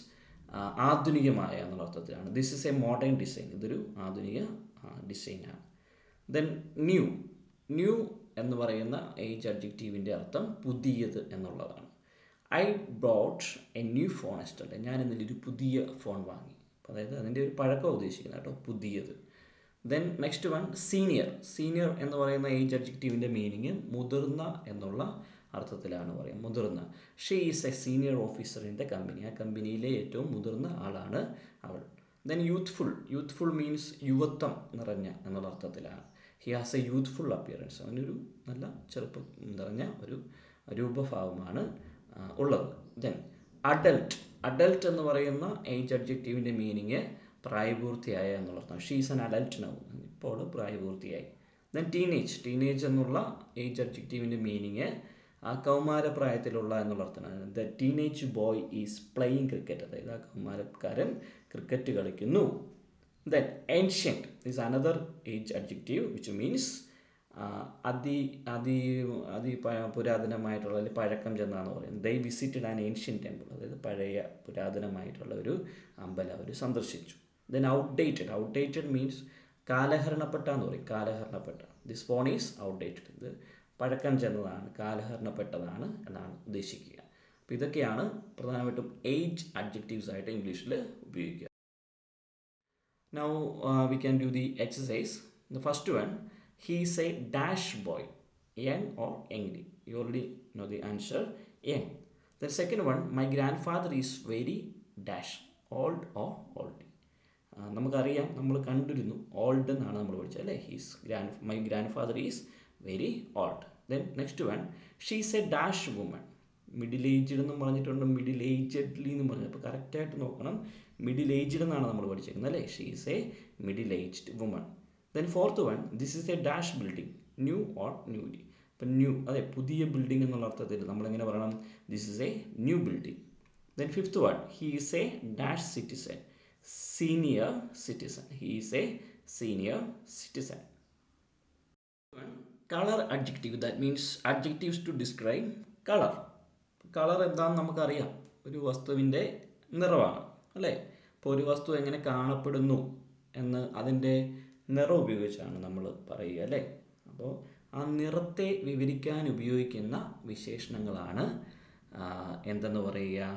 [SPEAKER 1] ആധുനികമായ എന്നുള്ള അർത്ഥത്തിലാണ്. This is A modern design, ഇതൊരു ആധുനിക ഡിസൈനാണ്. Then new. ന്യൂ എന്ന് പറയുന്ന ഏജ് അഡ്ജക്റ്റീവിൻ്റെ അർത്ഥം പുതിയത് എന്നുള്ളതാണ്. I brought A new phone yesterday, ഞാൻ ഇന്നലെ ഒരു പുതിയ ഫോൺ വാങ്ങി. അതായത് അതിൻ്റെ ഒരു പഴക്കം ഉദ്ദേശിക്കുന്നത് കേട്ടോ, പുതിയത്. Then next one, senior. Senior എന്ന് പറയുന്ന ഏജ് അഡ്ജക്റ്റീവിൻ്റെ മീനിങ് മുതിർന്ന എന്നുള്ള അർത്ഥത്തിലാണ് പറയുക, മുതിർന്ന. She is A senior officer in the company, ആ കമ്പനിയിലെ ഏറ്റവും മുതിർന്ന ആളാണ് അവൾ. Then youthful. യൂത്ത്ഫുൾ മീൻസ് യുവത്വം നിറഞ്ഞ എന്നുള്ള അർത്ഥത്തിലാണ്. He has A youthful appearance, അവനൊരു നല്ല ചെറുപ്പം നിറഞ്ഞ ഒരു രൂപഭാവമാണ് ഉള്ളത്. Then adult. അഡൽട്ട് എന്ന് പറയുന്ന ഏജ് അഡ്ജക്റ്റീവിൻ്റെ മീനിങ് പ്രായപൂർത്തിയായ എന്നുള്ള അർത്ഥം. She is an adult now, ഇപ്പോൾ പ്രായപൂർത്തിയായി. Then teenage. ടീനേജ് എന്നുള്ള ഏജ് അഡ്ജക്റ്റീവിൻ്റെ മീനിങ് കൗമാരപ്രായത്തിലുള്ള എന്നുള്ള അർത്ഥമാണ്. The teenage boy is playing cricket, അതായത് ആ കൗമാരക്കാരൻ ക്രിക്കറ്റ് കളിക്കുന്നു. Then ancient is another age adjective which means പുരാതനമായിട്ടുള്ള അല്ലെങ്കിൽ പഴക്കം ചെന്നാണ് പറയുന്നത്. They visited an ancient temple, അതായത് പഴയ പുരാതനമായിട്ടുള്ള ഒരു അമ്പലം അവർ സന്ദർശിച്ചു. Then outdated. ഔട്ട്ഡേറ്റഡ് മീൻസ് കാലഹരണപ്പെട്ട എന്ന് പറയും, കാലഹരണപ്പെട്ട. ദിസ് ഫോൺ ഈസ് ഔട്ട്ഡേറ്റഡ്, ഇത് പഴക്കം ചെന്നതാണ്, കാലഹരണപ്പെട്ടതാണ് എന്നാണ് ഉദ്ദേശിക്കുക. അപ്പോൾ ഇതൊക്കെയാണ് പ്രധാനമായിട്ടും ഏജ് അഡ്ജക്റ്റീവ്സ് ആയിട്ട് ഇംഗ്ലീഷിൽ ഉപയോഗിക്കുക. Now we can do the exercise. The first one, he is a dash boy, young or youngly. You already know the answer, young. The second one, my grandfather is very dash, old or old. നമുക്കറിയാം, നമ്മൾ കണ്ടിരുന്നു, old എന്നാണ് നമ്മൾ പഠിച്ചത് അല്ലേ. My grand father is very old. Then next one, she is A dash woman. Middle aged എന്നും പറഞ്ഞിട്ടുണ്ട്, middle ഏജ്ഡ്ലി എന്നും പറഞ്ഞു. അപ്പോൾ കറക്റ്റായിട്ട് നോക്കണം, മിഡിൽ ഏജ്ഡ് എന്നാണ് നമ്മൾ പഠിച്ചിരിക്കുന്നത് അല്ലേ. She is A middle aged woman. Then fourth one, this is A dash building, new or newly. ഇപ്പം ന്യൂ, അതെ, പുതിയ ബിൽഡിംഗ് എന്നുള്ള അർത്ഥത്തിൽ നമ്മളെങ്ങനെ പറയണം, this is A new building. Then fifth one, he is A dash citizen, senior citizen. He is a senior citizen. Color adjective, that means adjectives to describe color. Colour എന്താണെന്ന് നമുക്കറിയാം, ഒരു വസ്തുവിൻ്റെ നിറമാണ് അല്ലേ. ഇപ്പോൾ ഒരു വസ്തു എങ്ങനെ കാണപ്പെടുന്നു എന്ന് അതിൻ്റെ നിറം ഉപയോഗിച്ചാണ് നമ്മൾ പറയുക അല്ലേ. അപ്പോൾ ആ നിറത്തെ വിവരിക്കാൻ ഉപയോഗിക്കുന്ന വിശേഷണങ്ങളാണ് എന്തെന്ന് പറയുക,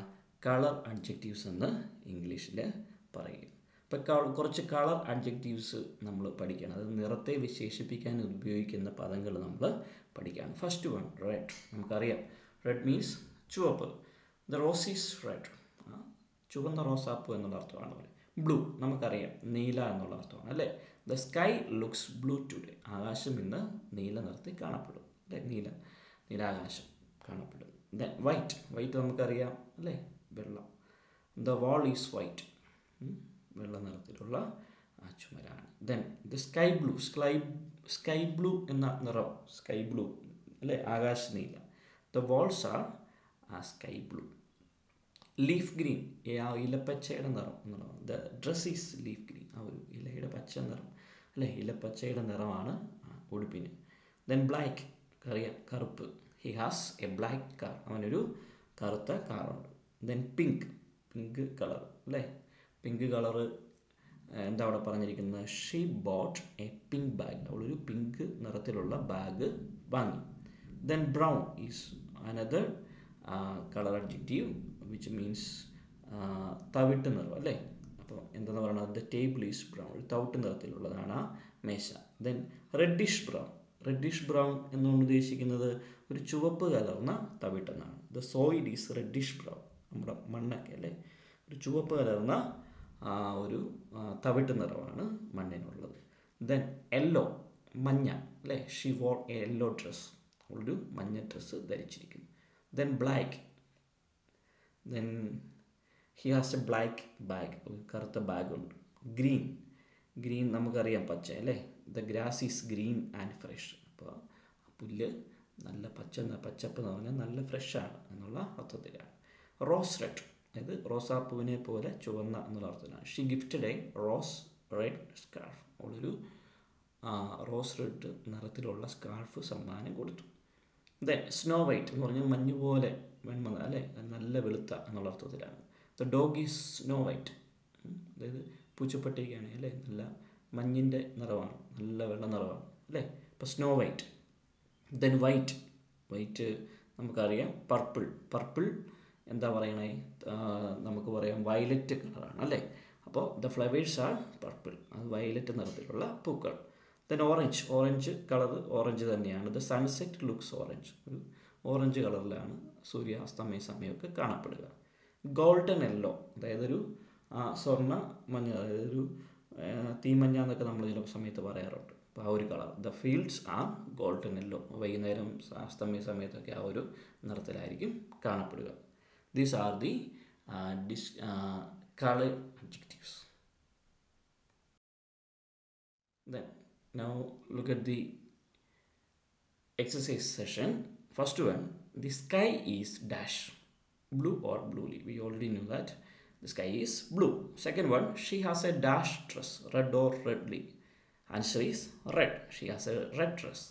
[SPEAKER 1] കളർ അഡ്ജക്റ്റീവ്സ് എന്ന് ഇംഗ്ലീഷിൽ പറയുക. ഇപ്പോൾ കുറച്ച് കളർ അഡ്ജക്റ്റീവ്സ് നമ്മൾ പഠിക്കണം, അത് നിറത്തെ വിശേഷിപ്പിക്കാൻ ഉപയോഗിക്കുന്ന പദങ്ങൾ നമ്മൾ പഠിക്കുകയാണ്. First one, red. നമുക്കറിയാം, റെഡ് മീൻസ് ചുവപ്പ്. ദ റോസ് ഈസ് റെഡ്, ചുവന്ന റോസാപ്പൂ എന്നുള്ള അർത്ഥമാണ് പറയുന്നത്. ബ്ലൂ നമുക്കറിയാം, നീല എന്നുള്ള അർത്ഥമാണ് അല്ലേ. The sky looks blue today, ആകാശം ഇന്ന് നീല നിറത്തിൽ കാണപ്പെടും അല്ലേ, നീലാകാശം കാണപ്പെടും. ദെൻ വൈറ്റ് നമുക്കറിയാം അല്ലേ, വെള്ളം. ദ വാൾ ഈസ് വൈറ്റ്, വെള്ള നിറത്തിലുള്ള ആ ചുമരാണ്. ദെൻ ദ സ്കൈ ബ്ലൂ എന്ന നിറം, സ്കൈ ബ്ലൂ അല്ലേ, ആകാശ നീല. The walls are sky blue. Leaf green, ആ ഇലപ്പച്ചയുടെ നിറം എന്നുള്ളതാണ്. The dress is leaf green, ആ ഒരു ഇലയുടെ പച്ച നിറം അല്ലേ, ഇലപ്പച്ചയുടെ നിറമാണ് ഉടുപ്പിന്. ദെൻ ബ്ലാക്ക്, അറിയാം, കറുപ്പ്. He has a black car, അവനൊരു കറുത്ത കാറുണ്ട്. ദെൻ പിങ്ക് കളർ അല്ലേ, പിങ്ക് കളറ് എന്താ അവിടെ പറഞ്ഞിരിക്കുന്നത്, she boat A pink bag, അവളൊരു പിങ്ക് നിറത്തിലുള്ള ബാഗ് വാങ്ങി. Then brown is another colour adjective which means തവിട്ട് നിറം അല്ലേ. അപ്പോൾ എന്താണെന്ന് പറയുന്നത്, ദ ടേബിൾ ഈസ് ബ്രൗൺ, ഒരു തവിട്ട് നിറത്തിലുള്ളതാണ് ആ മേശ. ദെൻ റെഡിഷ് ബ്രൗൺ എന്നുകൊണ്ട് ഉദ്ദേശിക്കുന്നത് ഒരു ചുവപ്പ് കലർന്ന തവിട്ടെന്നാണ്. The soil is reddish brown, നമ്മുടെ മണ്ണൊക്കെ അല്ലേ, ഒരു ചുവപ്പ് കലർന്ന ഒരു തവിട്ട് നിറമാണ് മണ്ണിനുള്ളത്. ദെൻ യെല്ലോ, മഞ്ഞ അല്ലേ, she wore a yellow dress, ഒരു മഞ്ഞ ഡ്രസ്സ് ധരിച്ചിരിക്കുന്നു. Then black, then he has a black bag, ഒരു കറുത്ത ബാഗുണ്ട്. ഗ്രീൻ നമുക്കറിയാം, പച്ച അല്ലേ. The grass is green and fresh, അപ്പോൾ പുല്ല് നല്ല പച്ചപ്പ് എന്ന് പറഞ്ഞാൽ നല്ല ഫ്രഷാണ് എന്നുള്ള അർത്ഥത്തിലാണ്. റോസ് റെഡ്, അതായത് റോസാപ്പൂവിനെ പോലെ ചുവന്ന എന്നുള്ള അർത്ഥത്തിലാണ്. She gifted a rose red scarf, അവളൊരു റോസ് റെഡ് നിറത്തിലുള്ള സ്കാർഫ് സമ്മാനം കൊടുത്തു. ദെൻ സ്നോ വൈറ്റ് എന്ന് പറഞ്ഞാൽ മഞ്ഞ് പോലെ വെണ്മ അല്ലേ, നല്ല വെളുത്ത എന്നുള്ള അർത്ഥത്തിലാണ്. The dog is snow white, അതായത് പൂച്ചപ്പട്ടിക്കാണ് അല്ലേ, നല്ല മഞ്ഞിൻ്റെ നിറമാണ്, നല്ല വെള്ള നിറമാണ് അല്ലേ, അപ്പോൾ സ്നോ വൈറ്റ്. ദെൻ വൈറ്റ് നമുക്കറിയാം. പർപ്പിൾ എന്താ പറയണേ, നമുക്ക് പറയാം വയലറ്റ് കളറാണ് അല്ലേ. അപ്പോൾ ദ ഫ്ലവേഴ്സ് ആർ പർപ്പിൾ, അത് വയലറ്റ് നിറത്തിലുള്ള പൂക്കൾ. ദെൻ ഓറഞ്ച് കളർ ഓറഞ്ച് തന്നെയാണ്. ദ സൺസെറ്റ് ലുക്സ് ഓറഞ്ച്, ഒരു ഓറഞ്ച് കളറിലാണ് സൂര്യാസ്തമയ സമയമൊക്കെ കാണപ്പെടുക. ഗോൾഡൻ യെല്ലോ, അതായത് ഒരു സ്വർണ്ണ മഞ്ഞ, അതായത് ഒരു തീമഞ്ഞ എന്നൊക്കെ നമ്മൾ ചില സമയത്ത് പറയാറുണ്ട്. അപ്പോൾ ആ ഒരു colour. The fields R golden yellow, വൈകുന്നേരം അസ്തമയ സമയത്തൊക്കെ ആ ഒരു നിറത്തിലായിരിക്കും കാണപ്പെടുക. These are the color adjectives. Then now look at the exercise session. First one, the sky is dash, blue or bluely. We already knew that the sky is blue. Second one, she has a dash dress, red or redly. Answer is red. She has a red dress.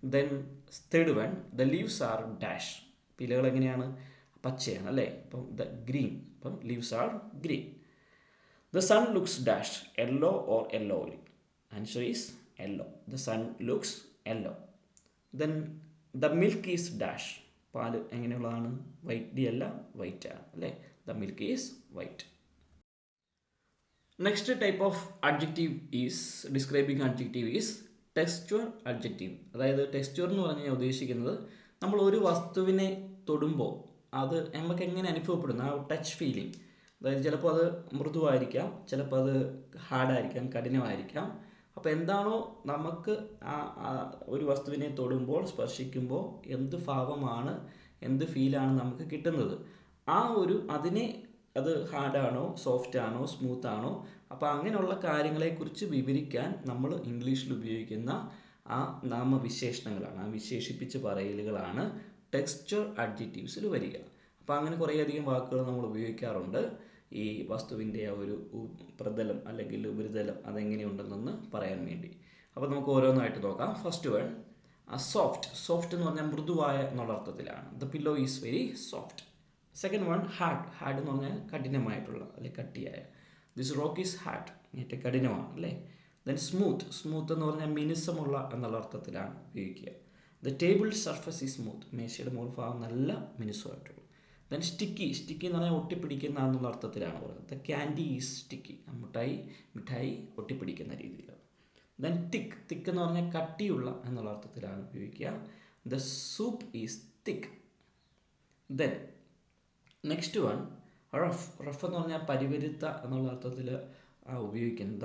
[SPEAKER 1] Then third one, the leaves are dash. പിലകൾ എങ്ങനെയാണ്, പച്ചയാണ് അല്ലേ. അപ്പം the green, അപ്പം leaves are green. The sun looks dash, yellow or yellowly. Answer is yellow. The sun looks yellow. Then the milk is dash, പാല് എങ്ങനെയുള്ളതാണ്, white അല്ല, white ആണ് അല്ലേ. The milk is white. Next type of adjective is describing adjective is texture adjective. അതായത് texture എന്ന് പറഞ്ഞാൽ ഉദ്ദേശിക്കുന്നത് നമ്മൾ ഒരു വസ്തുവിനെ തൊടുമ്പോൾ അത് നമുക്ക് എങ്ങനെ അനുഭവപ്പെടുന്നു, ആ ടച്ച് ഫീലിംഗ്. അതായത് ചിലപ്പോൾ അത് മൃദുവായിരിക്കാം, ചിലപ്പോൾ അത് ഹാർഡായിരിക്കാം, കഠിനമായിരിക്കാം. അപ്പോൾ എന്താണോ നമുക്ക് ഒരു വസ്തുവിനെ തൊടുമ്പോൾ, സ്പർശിക്കുമ്പോൾ എന്ത് ഭാവമാണ്, എന്ത് ഫീലാണ് നമുക്ക് കിട്ടുന്നത്, അതിനെ അത് ഹാർഡാണോ, സോഫ്റ്റ് ആണോ, സ്മൂത്ത് ആണോ, അപ്പോൾ അങ്ങനെയുള്ള കാര്യങ്ങളെക്കുറിച്ച് വിവരിക്കാൻ നമ്മൾ ഇംഗ്ലീഷിൽ ഉപയോഗിക്കുന്ന ആ നാമവിശേഷണങ്ങളാണ്, ആ വിശേഷിപ്പിച്ച് പറയലുകളാണ് ടെക്സ്ചർ അഡ്ജക്റ്റീവ്സിൽ വരിക. അപ്പോൾ അങ്ങനെ കുറേയധികം വാക്കുകൾ നമ്മൾ ഉപയോഗിക്കാറുണ്ട് ഈ വസ്തുവിൻ്റെ ആ ഒരു പ്രതലം അല്ലെങ്കിൽ ഉപരിതലം അതെങ്ങനെയുണ്ടെന്നൊന്ന് പറയാൻ വേണ്ടി. അപ്പോൾ നമുക്ക് ഓരോന്നായിട്ട് നോക്കാം. ഫസ്റ്റ് വൺ സോഫ്റ്റ് എന്ന് പറഞ്ഞാൽ മൃദുവായ എന്നുള്ള അർത്ഥത്തിലാണ്. The pillow is very soft. Second one hard എന്ന് പറഞ്ഞാൽ കഠിനമായിട്ടുള്ള അല്ലെങ്കിൽ കട്ടിയായ. ദിസ് റോക്ക് ഈസ് ഹാർഡ്, ഏറ്റവും കഠിനമാണ് അല്ലേ. ദെൻ സ്മൂത്ത് എന്ന് പറഞ്ഞാൽ മിനുസമുള്ള എന്നുള്ള അർത്ഥത്തിലാണ് ഉപയോഗിക്കുക. The table surface is smooth, മേശയുടെ മുകൾഭാഗം നല്ല മിനുസമായിട്ടുള്ളൂ. ദെൻ സ്റ്റിക്കി എന്ന് പറഞ്ഞാൽ ഒട്ടിപ്പിടിക്കുന്ന എന്നുള്ള അർത്ഥത്തിലാണ് പറയുന്നത്. ദ ക്യാൻഡി ഈസ് സ്റ്റിക്കി, മിഠായി ഒട്ടിപ്പിടിക്കുന്ന രീതിയിലാണ്. ദെൻ തിക്ക് എന്ന് പറഞ്ഞാൽ കട്ടിയുള്ള എന്നുള്ള അർത്ഥത്തിലാണ് ഉപയോഗിക്കുക. The soup is thick. Then next one rough എന്ന് പറഞ്ഞാൽ പരിവരുത്ത എന്നുള്ള അർത്ഥത്തിൽ ഉപയോഗിക്കുന്നത്.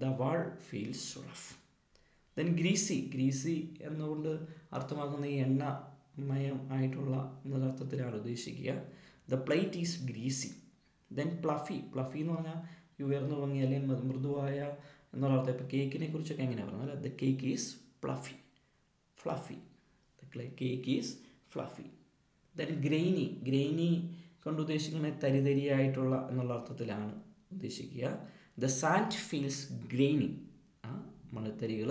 [SPEAKER 1] The wall feels rough. Then greasy എന്നുകൊണ്ട് അർത്ഥമാക്കുന്ന ഈ എണ്ണ മയം ആയിട്ടുള്ള എന്നൊരർത്ഥത്തിലാണ് ഉദ്ദേശിക്കുക. The plate is greasy. Then fluffy. Fluffy എന്ന് പറഞ്ഞാൽ ഉയർന്നു പൊങ്ങി അല്ലെങ്കിൽ മൃദുവായ എന്നുള്ള അർത്ഥം. ഇപ്പോൾ കേക്കിനെ കുറിച്ചൊക്കെ എങ്ങനെയാണ് പറഞ്ഞത്? The cake is fluffy. Fluffy. The cake is fluffy. Then grainy. Grainy കൊണ്ട് ഉദ്ദേശിക്കുന്നത് തരിതരിയായിട്ടുള്ള എന്നുള്ള അർത്ഥത്തിലാണ് ഉദ്ദേശിക്കുക. The sand feels grainy. മണത്തരികൾ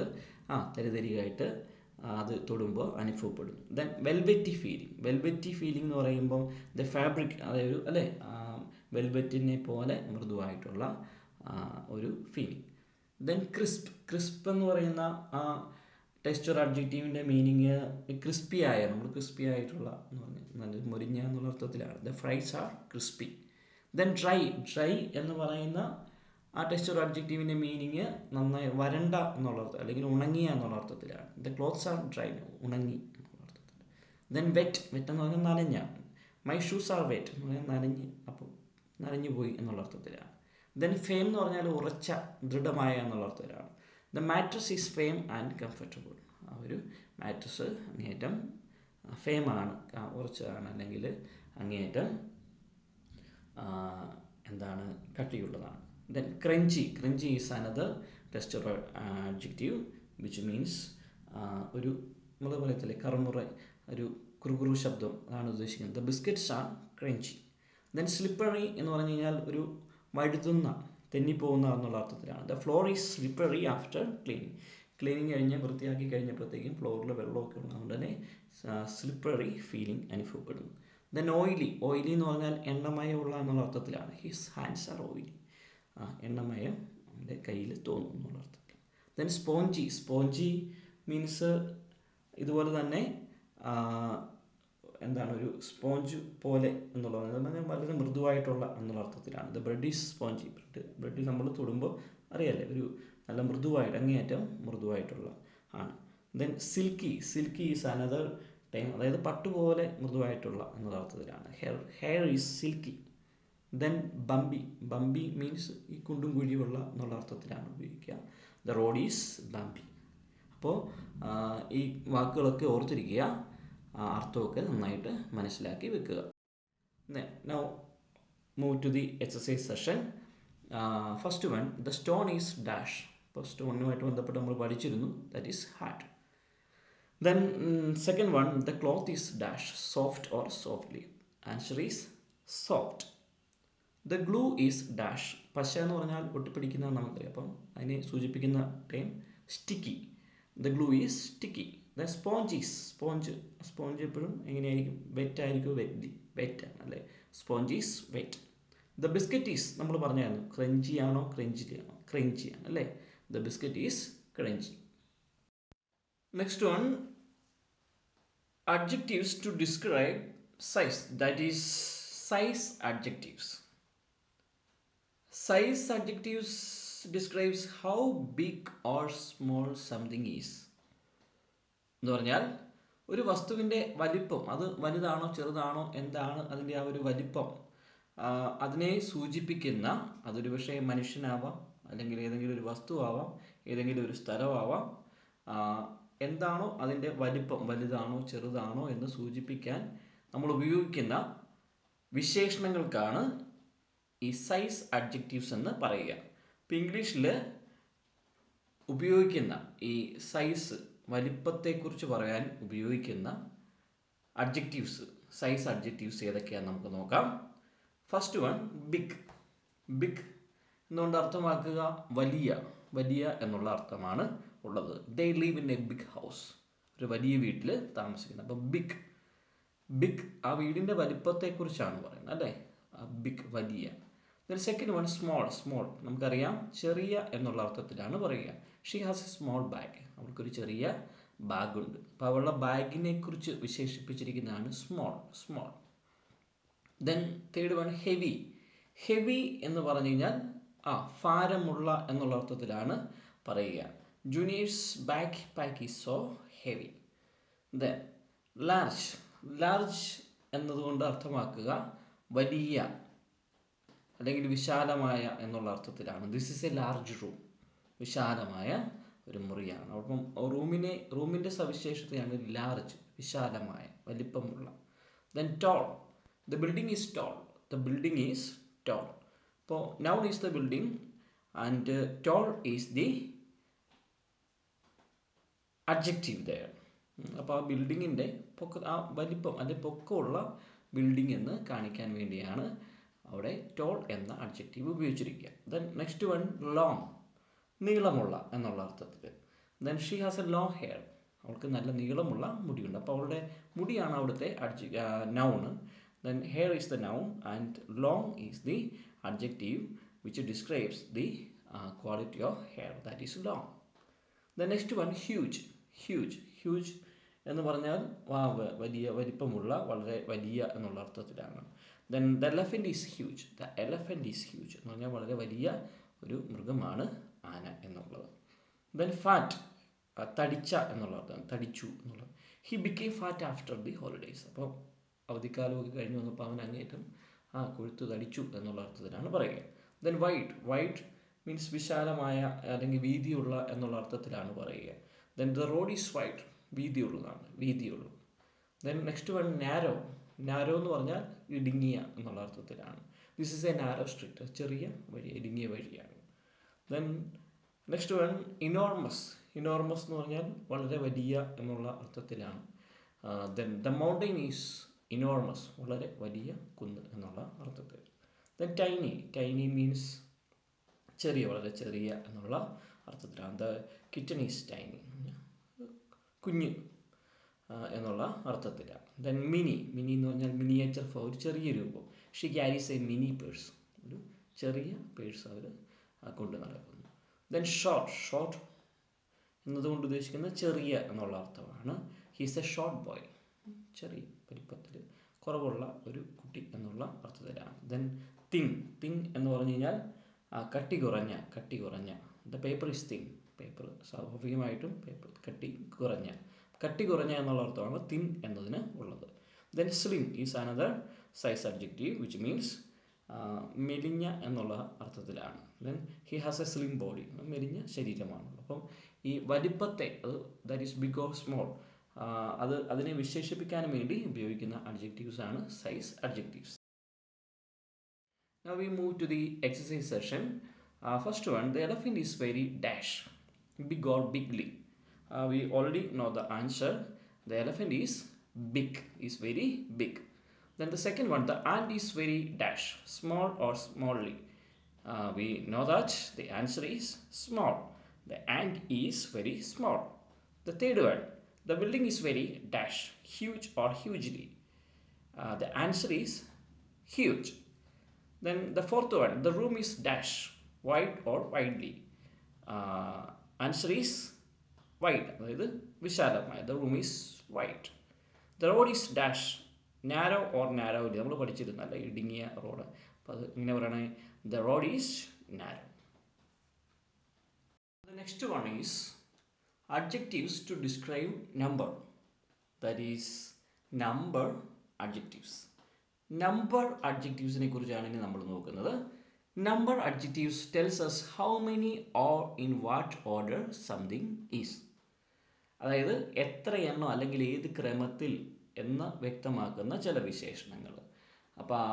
[SPEAKER 1] തരിതരിയായിട്ട് അത് തൊടുമ്പോൾ അനുഭവപ്പെടുന്നു. Then velvety feeling. Velvety feeling എന്ന് പറയുമ്പോൾ ദ ഫാബ്രിക്, അതായത് അല്ലേ, വെൽവെറ്റിനെ പോലെ മൃദുവായിട്ടുള്ള ഒരു ഫീലിംഗ്. Then crisp. ക്രിസ്പ് എന്ന് പറയുന്ന ടെക്സ്ചർ അഡ്ജക്റ്റീവിൻ്റെ മീനിങ് ക്രിസ്പി ആയ, നമ്മൾ ക്രിസ്പി ആയിട്ടുള്ള എന്ന് പറഞ്ഞാൽ നല്ല മുരിഞ്ഞ എന്നുള്ള അർത്ഥത്തിലാണ്. The fries are crispy. Then dry. Dry എന്ന് പറയുന്ന ടെക്സ്ചർ അഡ്ജക്റ്റീവിൻ്റെ മീനിങ് നന്നായി വരണ്ട എന്നുള്ള അർത്ഥം, അല്ലെങ്കിൽ ഉണങ്ങിയ എന്നുള്ള അർത്ഥത്തിലാണ്. The clothes are dry. ഉണങ്ങി എന്നുള്ള അർത്ഥത്തിൽ. Then wet. വെറ്റ് എന്ന് പറഞ്ഞാൽ നനഞ്ഞ. മൈ ഷൂസ് ആർ വെറ്റ് എന്ന് പറഞ്ഞാൽ നനഞ്ഞ്, അപ്പോൾ നനഞ്ഞു പോയി എന്നുള്ള അർത്ഥത്തിലാണ്. ദെൻ ഫെയിം എന്ന് പറഞ്ഞാൽ ഉറച്ച, ദൃഢമായ എന്നുള്ള അർത്ഥത്തിലാണ്. The mattress is firm and comfortable. ആ ഒരു മാട്രസ് അങ്ങേയറ്റം ഫെയിമാണ്, ഉറച്ചതാണ്, അല്ലെങ്കിൽ അങ്ങേയറ്റം കട്ടിയുള്ളതാണ്. Then crunchy. Crunchy is another texture adjective which means ഒരു, നമ്മൾ പറയത്തില്ലേ കറുമുറ, ഒരു കുറുകുറു ശബ്ദം, അതാണ് ഉദ്ദേശിക്കുന്നത്. The biscuits are crunchy. Then slippery എന്ന് പറഞ്ഞു കഴിഞ്ഞാൽ ഒരു വഴുതുന്ന, തെന്നിപ്പോകുന്ന എന്നുള്ള അർത്ഥത്തിലാണ്. The floor is slippery after cleaning. Cleaning കഴിഞ്ഞ് വൃത്തിയാക്കി കഴിഞ്ഞപ്പോഴത്തേക്കും ഫ്ലോറിൽ വെള്ളമൊക്കെ ഉള്ളതുകൊണ്ട് തന്നെ സ്ലിപ്പറി ഫീലിംഗ് അനുഭവപ്പെടുന്നു. Then oily. ഓയിലി എന്ന് പറഞ്ഞാൽ എണ്ണമയമുള്ള എന്നുള്ള അർത്ഥത്തിലാണ്. His hands R oily. എണ്ണമയം അവൻ്റെ കയ്യിൽ തോന്നും എന്നുള്ള അർത്ഥത്തിൽ. Then spongy. സ്പോഞ്ചി മീൻസ് ഇതുപോലെ തന്നെ ഒരു സ്പോഞ്ച് പോലെ എന്നുള്ളത് വളരെ മൃദുവായിട്ടുള്ള എന്നുള്ള അർത്ഥത്തിലാണ്. The bread is spongy. Bread നമ്മൾ തൊടുമ്പോൾ അറിയാലേ, ഒരു നല്ല മൃദുവായിട്ട്, അങ്ങേയറ്റം മൃദുവായിട്ടുള്ള ആണ്. Then silky. Silky is another time, അതായത് പട്ടുപോലെ മൃദുവായിട്ടുള്ള എന്നുള്ള അർത്ഥത്തിലാണ്. Hair is silky. Then bumpy. Bumpy means ഈ കുണ്ടും കുഴിയുള്ള എന്നുള്ള അർത്ഥത്തിലാണ് ഉപയോഗിക്കുക. The road is bumpy. അപ്പോൾ ഈ വാക്കുകളൊക്കെ ഓർത്തിരിക്കുക, അർത്ഥമൊക്കെ നന്നായിട്ട് മനസ്സിലാക്കി വെക്കുക. Now move to the exercise session. First one, the stone is dash. ഇപ്പോൾ സ്റ്റോണുമായിട്ട് ബന്ധപ്പെട്ട് നമ്മൾ പഠിച്ചിരുന്നു, that is hard. Then second one, the cloth is dash, soft or softly. Answer is soft. The glue is dash. പശ എന്ന് പറഞ്ഞാൽ ഒട്ടിപ്പിടിക്കുന്ന നമുക്കറിയാം, അപ്പം അതിനെ സൂചിപ്പിക്കുന്ന time sticky. The glue is sticky. The sponge is sponge. Sponge എപ്പോഴും എങ്ങനെയായിരിക്കും? Wet ആയിരിക്കും. വെറ്റ് ആണ് അല്ലേ? Sponge is wet. The biscuit is, നമ്മൾ പറഞ്ഞായിരുന്നു, ക്രഞ്ചി ആണോ ക്രഞ്ചിയാണോ? ക്രഞ്ചിയാണ് അല്ലേ? The biscuit is crunchy. Next one, adjectives to describe size, that is size adjectives. Size adjectives describes how big or small something is. എന്ന് പറഞ്ഞാൽ ഒരു വസ്തുവിൻ്റെ വലിപ്പം, അത് വലുതാണോ ചെറുതാണോ, എന്താണ് അതിൻ്റെ ആ ഒരു വലിപ്പം, അതിനെ സൂചിപ്പിക്കുന്ന, അതൊരു പക്ഷേ മനുഷ്യനാവാം, അല്ലെങ്കിൽ ഏതെങ്കിലും ഒരു വസ്തുവാവാം, ഏതെങ്കിലും ഒരു സ്ഥലമാവാം, എന്താണോ അതിൻ്റെ വലിപ്പം, വലുതാണോ ചെറുതാണോ എന്ന് സൂചിപ്പിക്കാൻ നമ്മൾ ഉപയോഗിക്കുന്ന വിശേഷണങ്ങൾക്കാണ് ഈ സൈസ് അഡ്ജക്റ്റീവ്സ് എന്ന് പറയുക. ഇപ്പോൾ ഇംഗ്ലീഷിൽ ഉപയോഗിക്കുന്ന ഈ സൈസ്, വലിപ്പത്തെക്കുറിച്ച് പറയാൻ ഉപയോഗിക്കുന്ന അഡ്ജക്റ്റീവ്സ്, സൈസ് അഡ്ജക്റ്റീവ്സ് ഏതൊക്കെയാണെന്ന് നമുക്ക് നോക്കാം. First one, big. ബിഗ് എന്നുകൊണ്ട് അർത്ഥമാക്കുക വലിയ, വലിയ എന്നുള്ള അർത്ഥമാണ് ഉള്ളത്. They live in a big house. ഒരു വലിയ വീട്ടിൽ താമസിക്കുന്നത്. അപ്പോൾ ബിഗ്. ബിഗ് ആ വീടിൻ്റെ വലിപ്പത്തെക്കുറിച്ചാണ് പറയുന്നത് അല്ലേ? ബിഗ് വലിയ. Then second one, small. Small നമുക്കറിയാം ചെറിയ എന്നുള്ള അർത്ഥത്തിലാണ് പറയുക. She has a small bag. അവൾക്കൊരു ചെറിയ ബാഗുണ്ട്. അപ്പോൾ അവളുടെ ബാഗിനെ കുറിച്ച് വിശേഷിപ്പിച്ചിരിക്കുന്നതാണ് small. Small. Then third one, heavy. Heavy എന്ന് പറഞ്ഞു കഴിഞ്ഞാൽ ഭാരമുള്ള എന്നുള്ള അർത്ഥത്തിലാണ് പറയുക. Juniors bag pack is so heavy. Then large. Large എന്നതുകൊണ്ട് അർത്ഥമാക്കുക വലിയ, അല്ലെങ്കിൽ വിശാലമായ എന്നുള്ള അർത്ഥത്തിലാണ്. This is a large room. വിശാലമായ ഒരു മുറിയാണ്. അപ്പം റൂമിൻ്റെ സവിശേഷതയാണ് ലാർജ്. വിശാലമായ, വലിപ്പമുള്ള. Then tall, the building is tall, the building is tall. അപ്പോൾ noun is the building and tall is the adjective there. അപ്പോൾ ആ ബിൽഡിങ്ങിൻ്റെ ആ വലിപ്പം അല്ലെങ്കിൽ പൊക്കമുള്ള ബിൽഡിംഗ് എന്ന് കാണിക്കാൻ വേണ്ടിയാണ് അവിടെ ടോൾ എന്ന അഡ്ജക്റ്റീവ് ഉപയോഗിച്ചിരിക്കുക. ദെൻ നെക്സ്റ്റ് വൺ ലോങ്, നീളമുള്ള എന്നുള്ള അർത്ഥത്തിൽ. Then she has a long hair, അവൾക്ക് നല്ല നീളമുള്ള മുടിയുണ്ട്. അപ്പോൾ അവളുടെ മുടിയാണ് അവിടുത്തെ noun. Then hair is the noun and long is the adjective which describes the quality of hair, that is long. The next one huge. Huge എന്ന് പറഞ്ഞാൽ വലിയ, വലിപ്പമുള്ള, വളരെ വലിയ എന്നുള്ള അർത്ഥത്തിലാണ്. Then the elephant is huge, the elephant is huge എന്ന് പറഞ്ഞാൽ വളരെ വലിയ ഒരു മൃഗമാണ് ആന എന്നുള്ളത്. ദെൻ ഫാറ്റ്, തടിച്ച എന്നുള്ള അർത്ഥം, തടിച്ചു എന്നുള്ളത്. He became fat after the holidays, അപ്പോൾ അവധിക്കാലമൊക്കെ കഴിഞ്ഞ് വന്നപ്പോൾ അവൻ അങ്ങേറ്റം കൊഴുത്ത് തടിച്ചു എന്നുള്ള അർത്ഥത്തിലാണ് പറയുക. ദെൻ വൈഡ് മീൻസ് വിശാലമായ അല്ലെങ്കിൽ വീതിയുള്ള എന്നുള്ള അർത്ഥത്തിലാണ് പറയുക. Then the road is wide, വീതിയുള്ളതാണ്, വീതിയുള്ളത്. ദെൻ നെക്സ്റ്റ് വൺ നാരോ എന്ന് പറഞ്ഞാൽ ഇടുങ്ങിയ എന്നുള്ള അർത്ഥത്തിലാണ്. This is a narrow street, ചെറിയ വഴി, ഇടുങ്ങിയ വഴിയാണ്. ദെൻ നെക്സ്റ്റ് വൺ ഇനോർമസ് എന്ന് പറഞ്ഞാൽ വളരെ വലിയ എന്നുള്ള അർത്ഥത്തിലാണ്. Then the mountain is enormous, വളരെ വലിയ കുന്ന് എന്നുള്ള അർത്ഥത്തിൽ. ദെൻ ടൈനി മീൻസ് ചെറിയ, വളരെ ചെറിയ എന്നുള്ള അർത്ഥത്തിലാണ്. ദ കിച്ചൺ ഈസ് ടൈനി, കുഞ്ഞ് എന്നുള്ള അർത്ഥത്തിലാണ്. ദെൻ മിനി എന്ന് പറഞ്ഞാൽ മിനിയേച്ചർ ഫോർ, ഒരു ചെറിയ രൂപം. She carries A mini purse, ഒരു ചെറിയ പേഴ്സ് അവർ കൊണ്ട് നടക്കുന്നു. ദെൻ ഷോർട്ട് എന്നതുകൊണ്ട് ഉദ്ദേശിക്കുന്നത് ചെറിയ എന്നുള്ള അർത്ഥമാണ്. ഹീസ് എ ഷോർട്ട് ബോയ്, ചെറിയ വലിപ്പത്തിൽ കുറവുള്ള ഒരു കുട്ടി എന്നുള്ള അർത്ഥത്തിലാണ്. ദെൻ തിൻ എന്ന് പറഞ്ഞു കഴിഞ്ഞാൽ കട്ടി കുറഞ്ഞ. The paper is thin, paper സ്വാഭാവികമായിട്ടും പേപ്പർ കട്ടി കുറഞ്ഞ എന്നുള്ള അർത്ഥമാണ് തിൻ എന്നതിന് ഉള്ളത്. Then slim is another size adjective which means മെലിഞ്ഞ എന്നുള്ള അർത്ഥത്തിലാണ്. Then he has a slim body, മെലിഞ്ഞ ശരീരമാണ്. അപ്പം ഈ വലിപ്പത്തെ, അത് that is big or small, അതിനെ വിശേഷിപ്പിക്കാൻ വേണ്ടി ഉപയോഗിക്കുന്ന അഡ്ജക്റ്റീവ്സ് ആണ് size adjectives. Now we move to the exercise session. First one, the elephant is very dash, big or bigly. We already know the answer. The elephant is very big. Then the second one, the ant is very dash, small or smallly. We know that the answer is small. The ant is very small. The third one, the building is very dash, huge or hugely. The answer is huge. Then the fourth one, the room is dash, wide or widely. Answer is wide, അതായത് വിശാലമായ. The room is wide. The road is dash, narrow or narrowly. നമ്മൾ പഠിച്ചിരുന്നല്ല ഇടുങ്ങിയ road. അപ്പോൾ അത് ഇങ്ങനെ പറയണേ, the road is narrow. The next one is adjectives to describe number. That is number adjectives. Number അഡ്ജക്റ്റീവ്സിനെ കുറിച്ചാണ് ഇനി നമ്മൾ നോക്കുന്നത്. Number adjectives tells us how many or in what order something is. അതായത് എത്ര എണ്ണം അല്ലെങ്കിൽ ഏത് ക്രമത്തിൽ എന്ന് വ്യക്തമാക്കുന്ന ചില വിശേഷണങ്ങൾ. അപ്പോൾ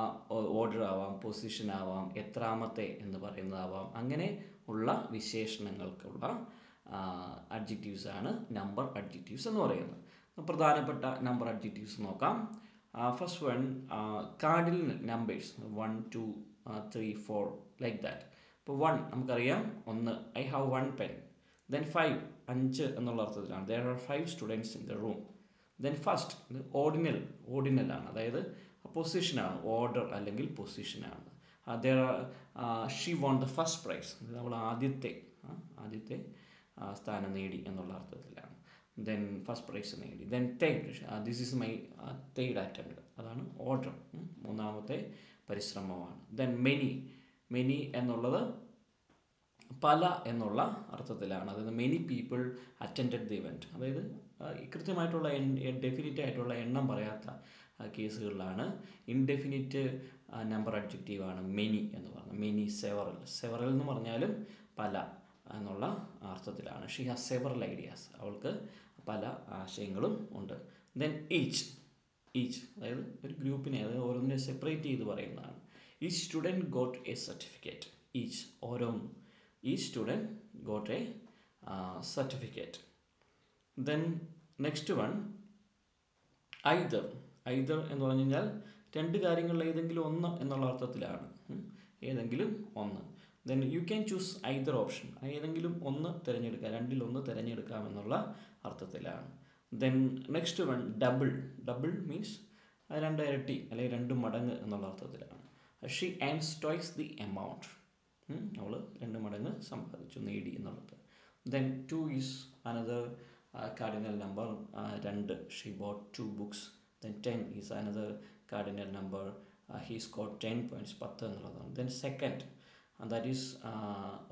[SPEAKER 1] ഓർഡർ ആവാം, പൊസിഷൻ ആവാം, എത്രാമത്തെ എന്ന് പറയുന്നതാവാം, അങ്ങനെ ഉള്ള വിശേഷണങ്ങൾക്കുള്ള അഡ്ജക്റ്റീവ്സ് ആണ് നമ്പർ അഡ്ജക്റ്റീവ്സ് എന്ന് പറയുന്നത്. പ്രധാനപ്പെട്ട നമ്പർ അഡ്ജക്റ്റീവ്സ് നോക്കാം. First one, cardinal numbers 1, 2, 3, 4 like that. ഇപ്പോൾ 1 നമുക്കറിയാം, 1, I have 1 pen. Then 5, 5 എന്നുള്ള അർത്ഥത്തിലാണ്. There are 5 students in the room. Then first, ordinal ആണ്, അതായത് പൊസിഷനാണ്, ഓർഡർ അല്ലെങ്കിൽ പൊസിഷനാണ്. There are she won the first prize, നമ്മൾ ആദ്യത്തെ സ്ഥാനം നേടി എന്നുള്ള അർത്ഥത്തിലാണ്. ദെൻ ഫസ്റ്റ് പ്രൈസ് നേടി. Then third, this is my third attempt, അതാണ് ഓർഡർ, മൂന്നാമത്തെ പരിശ്രമമാണ്. ദെൻ മെനി എന്നുള്ളത് പല എന്നുള്ള അർത്ഥത്തിലാണ്. അതായത് many people attended the event, അതായത് കൃത്യമായിട്ടുള്ള ഡെഫിനിറ്റ് ആയിട്ടുള്ള എണ്ണം പറയാത്ത കേസുകളിലാണ്. ഇൻഡെഫിനിറ്റ് നമ്പർ അഡ്ജക്റ്റീവാണ് മെനി എന്ന് പറയുന്നത്. മെനി, സെവറൽ എന്ന് പറഞ്ഞാലും പല എന്നുള്ള അർത്ഥത്തിലാണ്. ഷീ ഹാസ് സെവറൽ ഐഡിയാസ്, അവൾക്ക് പല ആശയങ്ങളും ഉണ്ട്. ദെൻ ഈച്ച് അതായത് ഒരു ഗ്രൂപ്പിനെ, അതായത് ഓരോന്നിനെ സെപ്പറേറ്റ് ചെയ്ത് പറയുന്നതാണ്. Each student got a certificate. Each ഓരോന്നും. Each student got a certificate. Then next one either. Either എന്ന് പറഞ്ഞു കഴിഞ്ഞാൽ രണ്ട് കാര്യങ്ങളിൽ ഏതെങ്കിലും ഒന്ന് എന്നുള്ള അർത്ഥത്തിലാണ്. ഏതെങ്കിലും ഒന്ന്. Then you can choose either option. ഏതെങ്കിലും ഒന്ന് തിരഞ്ഞെടുക്കാം, രണ്ടിലൊന്ന് തിരഞ്ഞെടുക്കാം എന്നുള്ള അർത്ഥത്തിലാണ്. Then next one double. Double means രണ്ട് ഇരട്ടി അല്ലെങ്കിൽ രണ്ട് മടങ്ങ് എന്നുള്ള അർത്ഥത്തിലാണ്. She earns twice the amount. അവൾ രണ്ട് മടങ്ങ് സമ്പാദിച്ചു, നേടി എന്നുള്ളത്. Then 2 is another cardinal number. 2. She bought 2 books. Then 10 is another cardinal number. He scored 10 points. 10 എന്നുള്ളതാണ്. Then second, and that is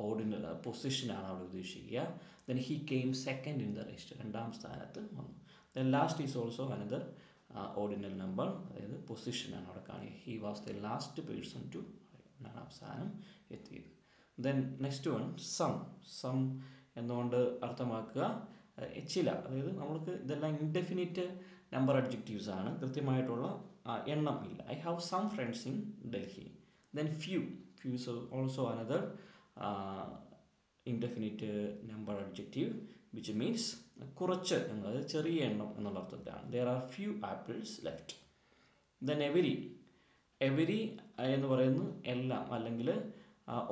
[SPEAKER 1] ordinal position ആണ് അവിടെ ഉദ്ദേശിക്കുക. Then he came second in the race. രണ്ടാം സ്ഥാനത്ത് വന്നു. Then last is also another ordinal number, അതായത് position ആണ് അവിടെ കാണിക്കുക. He was the last person to, രണ്ടാം സ്ഥാനം എത്തിയത്. Then next one some എന്നുകൊണ്ട് അർത്ഥമാക്കുക ചില, അതായത് നമ്മൾക്ക് ഇതെല്ലാം ഇൻഡെഫിനിറ്റ് നമ്പർ അഡ്ജക്റ്റീവ്സ് ആണ്, കൃത്യമായിട്ടുള്ള എണ്ണം ഇല്ല. I have some friends in Delhi. Then few is also another indefinite number adjective which means കുറച്ച് എന്നത് ചെറിയ എണ്ണം എന്നുള്ള അർത്ഥത്തിലാണ്. There are few apples left. Then every എന്ന് പറയുന്നത് എല്ലാം, അല്ലെങ്കിൽ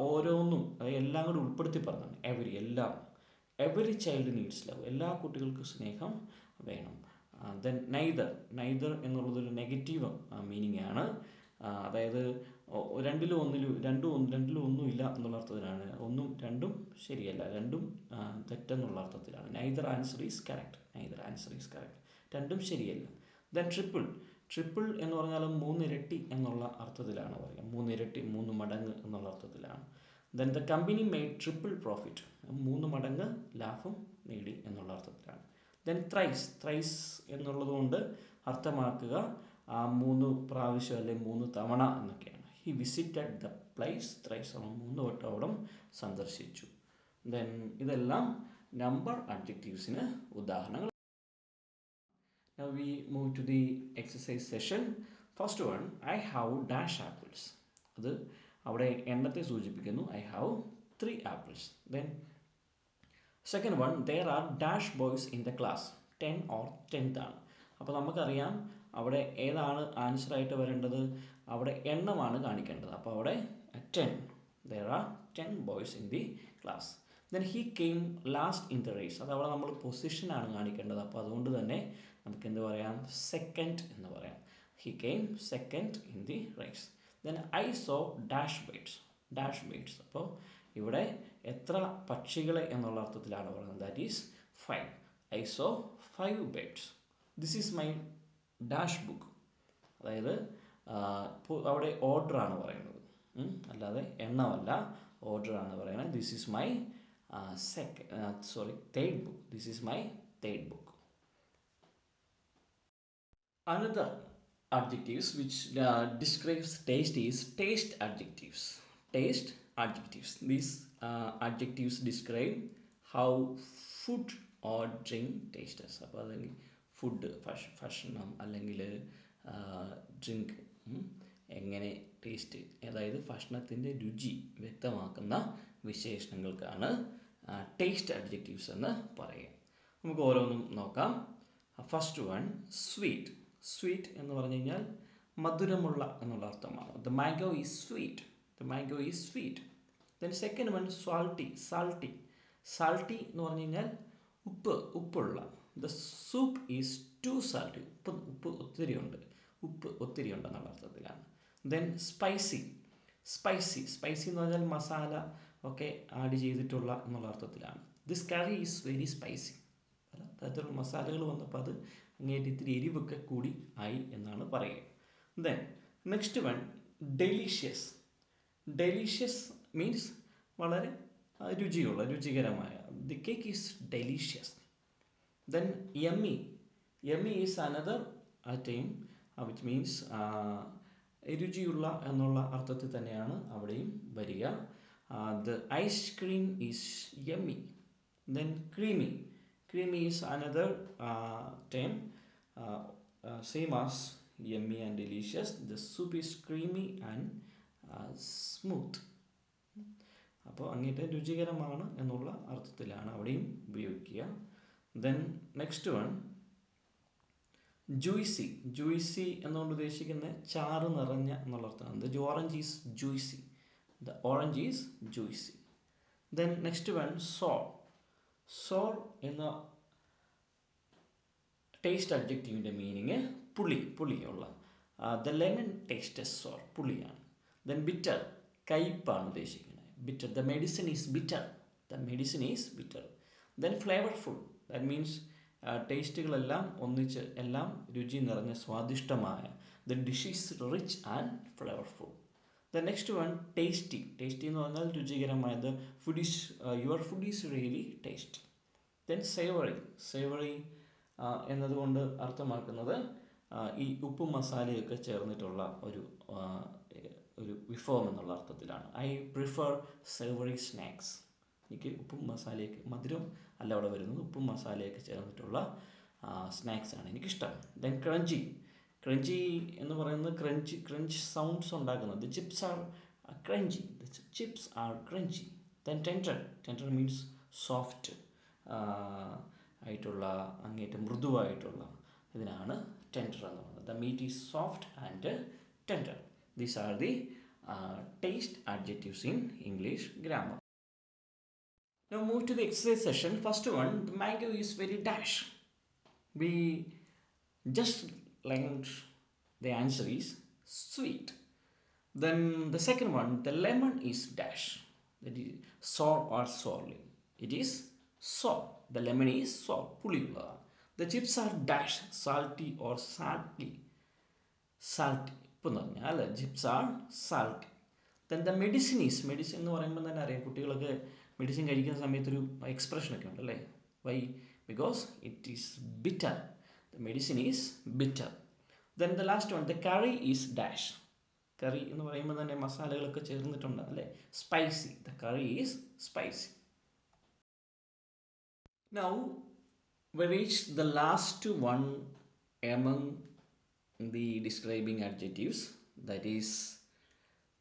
[SPEAKER 1] ഓരോന്നും, എല്ലാം കൂടി ഉൾപ്പെടുത്തി പറഞ്ഞാണ് എവരി, എല്ലാം. Every child needs love. എല്ലാ കുട്ടികൾക്കും സ്നേഹം വേണം. ദെൻ നൈദർ എന്നുള്ളതൊരു നെഗറ്റീവ് മീനിങ് ആണ്. അതായത് രണ്ടിലും ഒന്നും ഇല്ല എന്നുള്ള അർത്ഥത്തിലാണ്. ഒന്നും രണ്ടും ശരിയല്ല, രണ്ടും തെറ്റെന്നുള്ള അർത്ഥത്തിലാണ്. Neither answer is correct. രണ്ടും ശരിയല്ല. ദെൻ ട്രിപ്പിൾ എന്ന് പറഞ്ഞാൽ 3 ഇരട്ടി എന്നുള്ള അർത്ഥത്തിലാണ് പറയുക. 3 ഇരട്ടി, 3 മടങ്ങ് എന്നുള്ള അർത്ഥത്തിലാണ്. Then the company made triple profit. 3 മടങ്ങ് ലാഭം നേടി എന്നുള്ള അർത്ഥത്തിലാണ്. ദെൻ ത്രൈസ് എന്നുള്ളത് കൊണ്ട് അർത്ഥമാക്കുക 3 പ്രാവശ്യം അല്ലെങ്കിൽ 3 തവണ എന്നൊക്കെയാണ്. He visited the place thrice. 3 വട്ടം അവിടം സന്ദർശിച്ചു. ദെൻ ഇതെല്ലാം നമ്പർ അഡ്ജക്റ്റീവ്സിന് ഉദാഹരണങ്ങൾ. Now we move to the exercise session. First one, I have dash apples. അത് അവിടെ എണ്ണത്തെ സൂചിപ്പിക്കുന്നു. I have 3 apples. Then second one, there are dash boys in the class. 10 or 10th ആണ്. അപ്പോൾ നമുക്കറിയാം അവിടെ ഏതാണ് ആൻസർ ആയിട്ട് വരേണ്ടത്, അവിടെ എണ്ണമാണ് കാണിക്കേണ്ടത്. അപ്പോൾ അവിടെ 10. There are 10 boys in the class. Then he came last in the race. അത് അവിടെ നമ്മൾ പൊസിഷനാണ് കാണിക്കേണ്ടത്. അപ്പോൾ അതുകൊണ്ട് തന്നെ നമുക്ക് എന്ത് പറയാം, സെക്കൻഡ് എന്ന് പറയാം. He came second in the race. Then I saw dash birds. അപ്പോൾ ഇവിടെ എത്ര പക്ഷികളെ എന്നുള്ള അർത്ഥത്തിലാണ് പറയുന്നത്. That is 5. I saw 5 birds. This is my dash book. അതായത് അവിടെ ഓർഡറാണ് പറയുന്നത്, അല്ലാതെ എണ്ണമല്ല, ഓർഡറാണ് പറയുന്നത്. This is my third book. This is my third book. Another adjectives which describes taste is taste adjectives. These adjectives describe how food or drink tastes. അപ്പോൾ അല്ലെങ്കിൽ food, ഭക്ഷണം അല്ലെങ്കിൽ drink എങ്ങനെ ടേസ്റ്റ്, അതായത് ഭക്ഷണത്തിൻ്റെ രുചി വ്യക്തമാക്കുന്ന വിശേഷണങ്ങൾക്കാണ് ടേസ്റ്റ് അഡ്ജക്റ്റീവ്സ് എന്ന് പറയുക. നമുക്ക് ഓരോന്നും നോക്കാം. ഫസ്റ്റ് വൺ സ്വീറ്റ് എന്ന് പറഞ്ഞു കഴിഞ്ഞാൽ മധുരമുള്ള എന്നുള്ള അർത്ഥമാണ്. The mango is sweet. Then second one salty എന്ന് പറഞ്ഞു കഴിഞ്ഞാൽ ഉപ്പുള്ള. The soup is too salty. ഉപ്പ് ഒത്തിരി ഉണ്ടെന്നുള്ള അർത്ഥത്തിലാണ്. ദെൻ സ്പൈസി എന്ന് പറഞ്ഞാൽ മസാല ഒക്കെ ആഡ് ചെയ്തിട്ടുള്ള എന്നുള്ള അർത്ഥത്തിലാണ്. This curry is very spicy. പല തരത്തിലുള്ള മസാലകൾ വന്നപ്പോൾ അത് അങ്ങേറ്റ് ഇത്തിരി എരിവൊക്കെ കൂടി ആയി എന്നാണ് പറയുക. Then next one delicious means വളരെ രുചികരമായ. The cake is delicious. Then yummy is another time which means രുചിയുള്ള എന്നുള്ള അർത്ഥത്തിൽ തന്നെയാണ് അവിടെയും വരിക. The ice cream is yummy. Then creamy is another time same as yummy and delicious. The soup is creamy and smooth. അപ്പോൾ അങ്ങേറ്റം രുചികരമാണ് എന്നുള്ള അർത്ഥത്തിലാണ് അവിടെയും ഉപയോഗിക്കുക. Then next one juicy. Juicy എന്നുകൊണ്ട് ഉദ്ദേശിക്കുന്നത് ചാറ് നിറഞ്ഞ എന്നുള്ള അർത്ഥമാണ്. The orange is juicy. The orange is juicy. Then next one sour. Sour എന്ന ടേസ്റ്റ് അഡ്ജക്റ്റീവിൻ്റെ മീനിങ് പുളിയുള്ള. ദ ലെമൺ ടേസ്റ്റ് സോർ, പുളിയാണ്. ദെൻ ബിറ്റർ, കയ്പ്പാണ് ഉദ്ദേശിക്കുന്നത്. Bitter, the medicine is bitter. The medicine is bitter. Then flavourful, that means ടേസ്റ്റുകളെല്ലാം ഒന്നിച്ച് എല്ലാം രുചി നിറഞ്ഞ സ്വാദിഷ്ടമായ. The dish is rich and flavourful. The next one tasty. Tasty എന്ന് പറഞ്ഞാൽ രുചികരമായത്. Food is your food is really tasty. Then savoury. Savoury എന്നതുകൊണ്ട് അർത്ഥമാക്കുന്നത് ഈ ഉപ്പും മസാലയൊക്കെ ചേർന്നിട്ടുള്ള ഒരു വിഭവം എന്നുള്ള അർത്ഥത്തിലാണ്. I prefer savoury snacks. എനിക്ക് ഉപ്പും മസാലയൊക്കെ, മധുരം അല്ല അവിടെ വരുന്നത്, ഉപ്പും മസാലയൊക്കെ ചേർന്നിട്ടുള്ള സ്നാക്സാണ് എനിക്കിഷ്ടം. Then crunchy. ക്രഞ്ചി എന്ന് പറയുന്നത് ക്രഞ്ച് സൗണ്ട്സ് ഉണ്ടാക്കുന്നത്. The chips are crunchy. The chips are crunchy. Then tender. Tender means soft ആയിട്ടുള്ള, അങ്ങേറ്റം മൃദുവായിട്ടുള്ള ഇതിനാണ് ടെൻഡർ എന്ന് പറയുന്നത്. The meat is soft and tender. These are the taste adjectives in English grammar. Now move to the exercise session. First one, the mango is very dash. We just learned the answer is sweet. Then the second one, the lemon is dash. That is sour or sourly. It is sour. The lemon is sour, puliyulla. The chips are dash, salty or salty. Salty. ഇപ്പം എന്ന് പറഞ്ഞാൽ അല്ലേ, chips R salt. Then the medicine is. Medicine എന്ന് പറയുമ്പോൾ തന്നെ അറിയാം, കുട്ടികളൊക്കെ medicine കഴിക്കുന്ന സമയത്തൊരു എക്സ്പ്രഷനൊക്കെ ഉണ്ട് അല്ലേ. Why? Because it is bitter. The medicine is bitter. Then the last one, the curry is dash. Curry എന്ന് പറയുമ്പോൾ തന്നെ മസാലകളൊക്കെ ചേർന്നിട്ടുണ്ട് അല്ലേ, spicy. The curry is spicy. Now we reach the last one among the describing adjectives, that is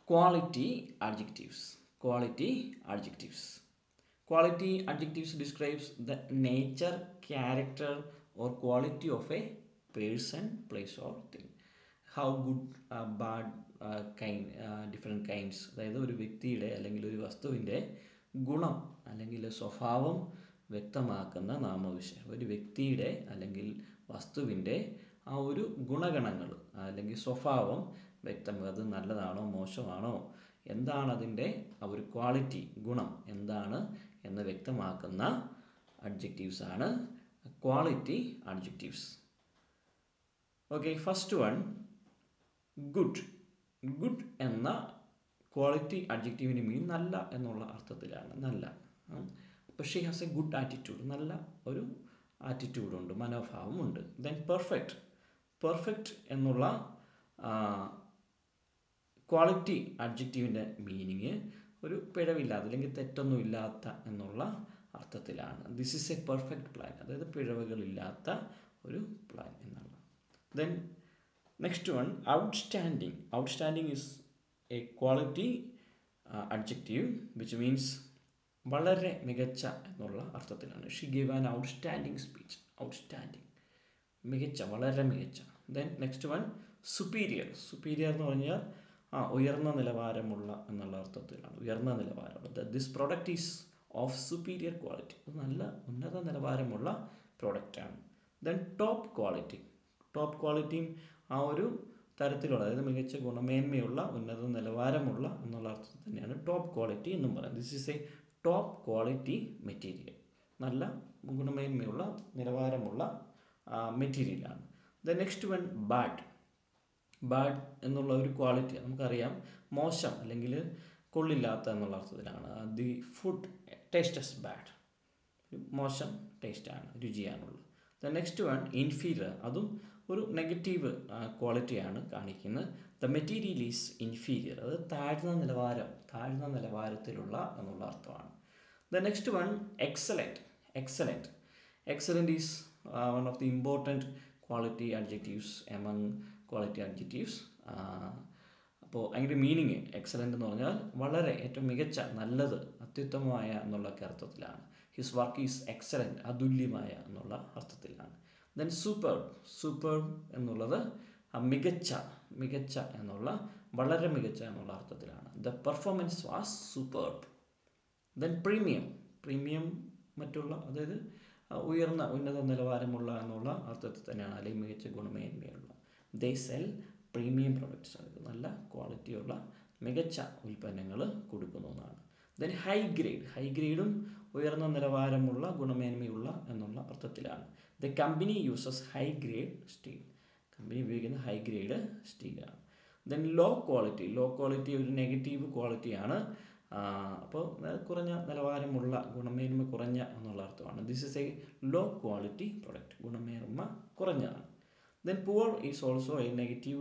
[SPEAKER 1] quality adjectives. Quality adjectives. Quality adjectives describes the nature, character or quality of a person, place or thing. How good, bad, different kinds. അതായത് ഒരു വ്യക്തിയുടെ അല്ലെങ്കിൽ ഒരു വസ്തുവിൻ്റെ ഗുണം അല്ലെങ്കിൽ സ്വഭാവം വ്യക്തമാക്കുന്ന നാമവിശേഷം. ഒരു വ്യക്തിയുടെ അല്ലെങ്കിൽ വസ്തുവിൻ്റെ ആ ഒരു ഗുണഗണങ്ങൾ അല്ലെങ്കിൽ സ്വഭാവം വ്യക്തമാക്കുക. അത് നല്ലതാണോ മോശമാണോ, എന്താണ് അതിൻ്റെ ആ ഒരു ക്വാളിറ്റി, ഗുണം എന്താണ് എന്ന് വ്യക്തമാക്കുന്ന അഡ്ജക്റ്റീവ്സ് ആണ് quality adjectives. Okay, first one good. Good എന്ന ക്വാളിറ്റി അഡ്ജക്റ്റീവിന് മീൻ നല്ല എന്നുള്ള അർത്ഥത്തിലാണ്. നല്ല. അപ്പോൾ she has a good attitude. നല്ല ഒരു ആറ്റിറ്റ്യൂഡുണ്ട്, മനോഭാവമുണ്ട്. Then perfect. പെർഫെക്റ്റ് എന്നുള്ള ക്വാളിറ്റി അഡ്ജക്റ്റീവിൻ്റെ മീനിങ് ഒരു പിഴവില്ലാത്ത അല്ലെങ്കിൽ തെറ്റൊന്നും ഇല്ലാത്ത എന്നുള്ള അർത്ഥത്തിലാണ്. This is a perfect plan. അതായത് പിഴവുകളില്ലാത്ത ഒരു പ്ലാൻ എന്നുള്ള. Then next one outstanding. Outstanding is a quality adjective which means വളരെ മികച്ച എന്നുള്ള അർത്ഥത്തിലാണ്. She gave an outstanding speech. Outstanding, മികച്ച, വളരെ മികച്ച. Then next one superior. Superior എന്ന് പറഞ്ഞാൽ ഉയർന്ന നിലവാരമുള്ള എന്നുള്ള അർത്ഥത്തിലാണ്. ഉയർന്ന നിലവാരമുള്ള. This product is of superior quality. അത് നല്ല ഉന്നത നിലവാരമുള്ള പ്രോഡക്റ്റാണ്. Then top quality. ടോപ്പ് ക്വാളിറ്റിയും ആ ഒരു തരത്തിലുള്ള, അതായത് മികച്ച ഗുണമേന്മയുള്ള ഉന്നത നിലവാരമുള്ള എന്നുള്ള അർത്ഥത്തിൽ തന്നെയാണ് ടോപ്പ് ക്വാളിറ്റി എന്നും പറയുന്നത്. This is a top quality material. നല്ല ഗുണമേന്മയുള്ള നിലവാരമുള്ള മെറ്റീരിയലാണ്. The next one bad. Bad എന്നുള്ള ഒരു ക്വാളിറ്റി നമുക്കറിയാം, മോശം അല്ലെങ്കിൽ കൊള്ളില്ലാത്ത എന്നുള്ള അർത്ഥത്തിലാണ്. The food tastes bad. മോശം ടേസ്റ്റാണ്, രുചിയാണുള്ളത്. The next one inferior. അതും ഒരു നെഗറ്റീവ് ക്വാളിറ്റിയാണ് കാണിക്കുന്നത്. The material is inferior. അത് താഴ്ന്ന നിലവാരത്തിലുള്ള എന്നുള്ള അർത്ഥമാണ്. The next one excellent. Excellent is one of the important quality adjectives among quality adjectives. അപ്പോൾ അതിൻ്റെ മീനിങ് എക്സലൻ്റ് എന്ന് പറഞ്ഞാൽ വളരെ ഏറ്റവും മികച്ച, നല്ലത്, അത്യുത്തമമായ എന്നുള്ളൊക്കെ അർത്ഥത്തിലാണ്. ഹിസ് വർക്ക് ഈസ് എക്സലൻറ്റ്, അതുല്യമായ എന്നുള്ള അർത്ഥത്തിലാണ്. ദെൻ സൂപ്പർബ് എന്നുള്ളത് മികച്ച എന്നുള്ള, വളരെ മികച്ച എന്നുള്ള അർത്ഥത്തിലാണ്. The performance was superb. Then premium മറ്റുള്ള, അതായത് ഉന്നത നിലവാരമുള്ള എന്നുള്ള അർത്ഥത്തിൽ തന്നെയാണ്, അല്ലെങ്കിൽ മികച്ച ഗുണമേന്മയുള്ള. ദേ സെൽ പ്രീമിയം പ്രൊഡക്ട്സ്, അതായത് നല്ല ക്വാളിറ്റിയുള്ള മികച്ച ഉൽപ്പന്നങ്ങൾ കൊടുക്കുന്നു എന്നാണ്. ദെൻ ഹൈ ഗ്രേഡും ഉയർന്ന നിലവാരമുള്ള ഗുണമേന്മയുള്ള എന്നുള്ള അർത്ഥത്തിലാണ്. The company uses high grade steel, company ഉപയോഗിക്കുന്ന ഹൈ ഗ്രേഡ് സ്റ്റീലാണ്. ദെൻ ലോ ക്വാളിറ്റി ഒരു നെഗറ്റീവ് ക്വാളിറ്റിയാണ്. അപ്പോൾ കുറഞ്ഞ നിലവാരമുള്ള, ഗുണമേന്മ കുറഞ്ഞ എന്നുള്ള അർത്ഥമാണ്. This is a low quality product, ഗുണമേന്മ കുറഞ്ഞതാണ്. Then poor is also a negative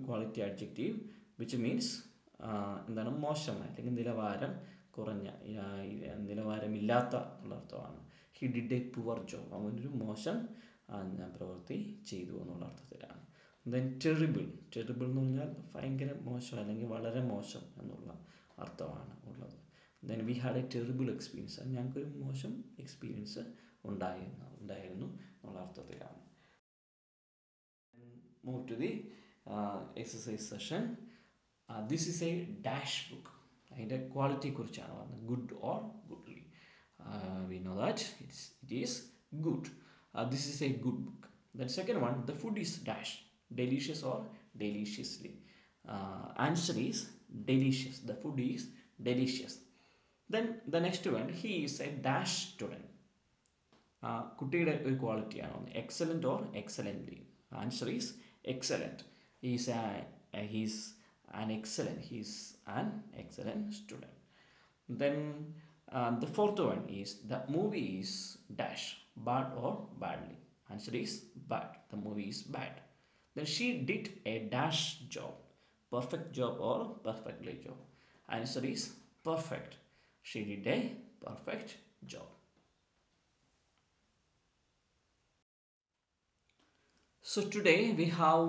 [SPEAKER 1] quality adjective which means എന്താണ്, മോശം അല്ലെങ്കിൽ നിലവാരം കുറഞ്ഞ, നിലവാരമില്ലാത്ത എന്നുള്ള അർത്ഥമാണ്. He did a poor job, അവനൊരു മോശം പ്രവൃത്തി ചെയ്തു എന്നുള്ള അർത്ഥത്തിലാണ്. ദെൻ ടെറിബിൾ എന്ന് പറഞ്ഞാൽ ഭയങ്കര മോശം അല്ലെങ്കിൽ വളരെ മോശം എന്നുള്ള അർത്ഥമാണ് ഉള്ളത്. Then we had A terrible experience, ഞങ്ങൾക്കൊരു മോശം എക്സ്പീരിയൻസ് ഉണ്ടായിരുന്നു എന്നുള്ള അർത്ഥത്തിലാണ്. Move to the exercise session. This is a dash book. അതിൻ്റെ ക്വാളിറ്റിയെ കുറിച്ചാണ് പറഞ്ഞത്, good or goodly. We know that it is good. This is a good book. Then second one, the food is dash, delicious or deliciously. Answer is delicious. The food is delicious. Then the next one, he is a dash student. കുട്ടിയുടെ ഒരു ക്വാളിറ്റിയാണ്, excellent or excellently. Answer is excellent. He's an excellent student. Then the fourth one is, the movie is dash, bad or badly. Answer is bad. The movie is bad. Then she did a dash job, perfect job or perfectly job. Answer is perfect. She did a perfect job. So today we have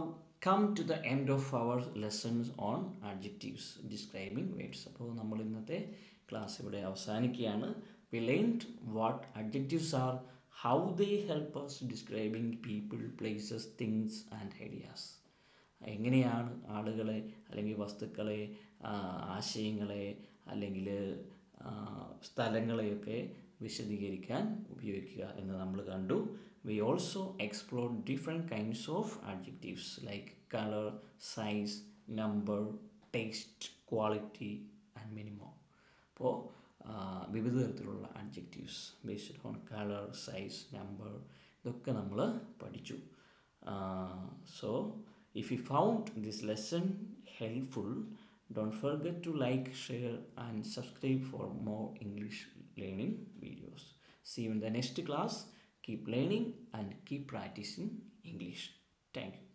[SPEAKER 1] come to the end of our lessons on adjectives describing words. അപ്പോൾ നമ്മൾ ഇന്നത്തെ class ഇവിടെ അവസാനിക്കുകയാണ്. We learned what adjectives are, how they help us describing people, places, things and ideas. എങ്ങനെയാണ് ആളുകളെ അല്ലെങ്കിൽ വസ്തുക്കളെ, ആശയങ്ങളെ അല്ലെങ്കിൽ സ്ഥലങ്ങളെയൊക്കെ വിശദീകരിക്കാൻ ഉപയോഗിക്കുക എന്ന് നമ്മൾ കണ്ടു. We also explored different kinds of adjectives like color, size, number, taste, quality and many more. അപ്പോൾ വിവിധ തരത്തിലുള്ള adjectives based on color, size, number ഇതൊക്കെ നമ്മൾ പഠിച്ചു. So if you found this lesson helpful, don't forget to like, share and subscribe for more English learning videos. See you in the next class. Keep learning and keep practicing English. Thank you.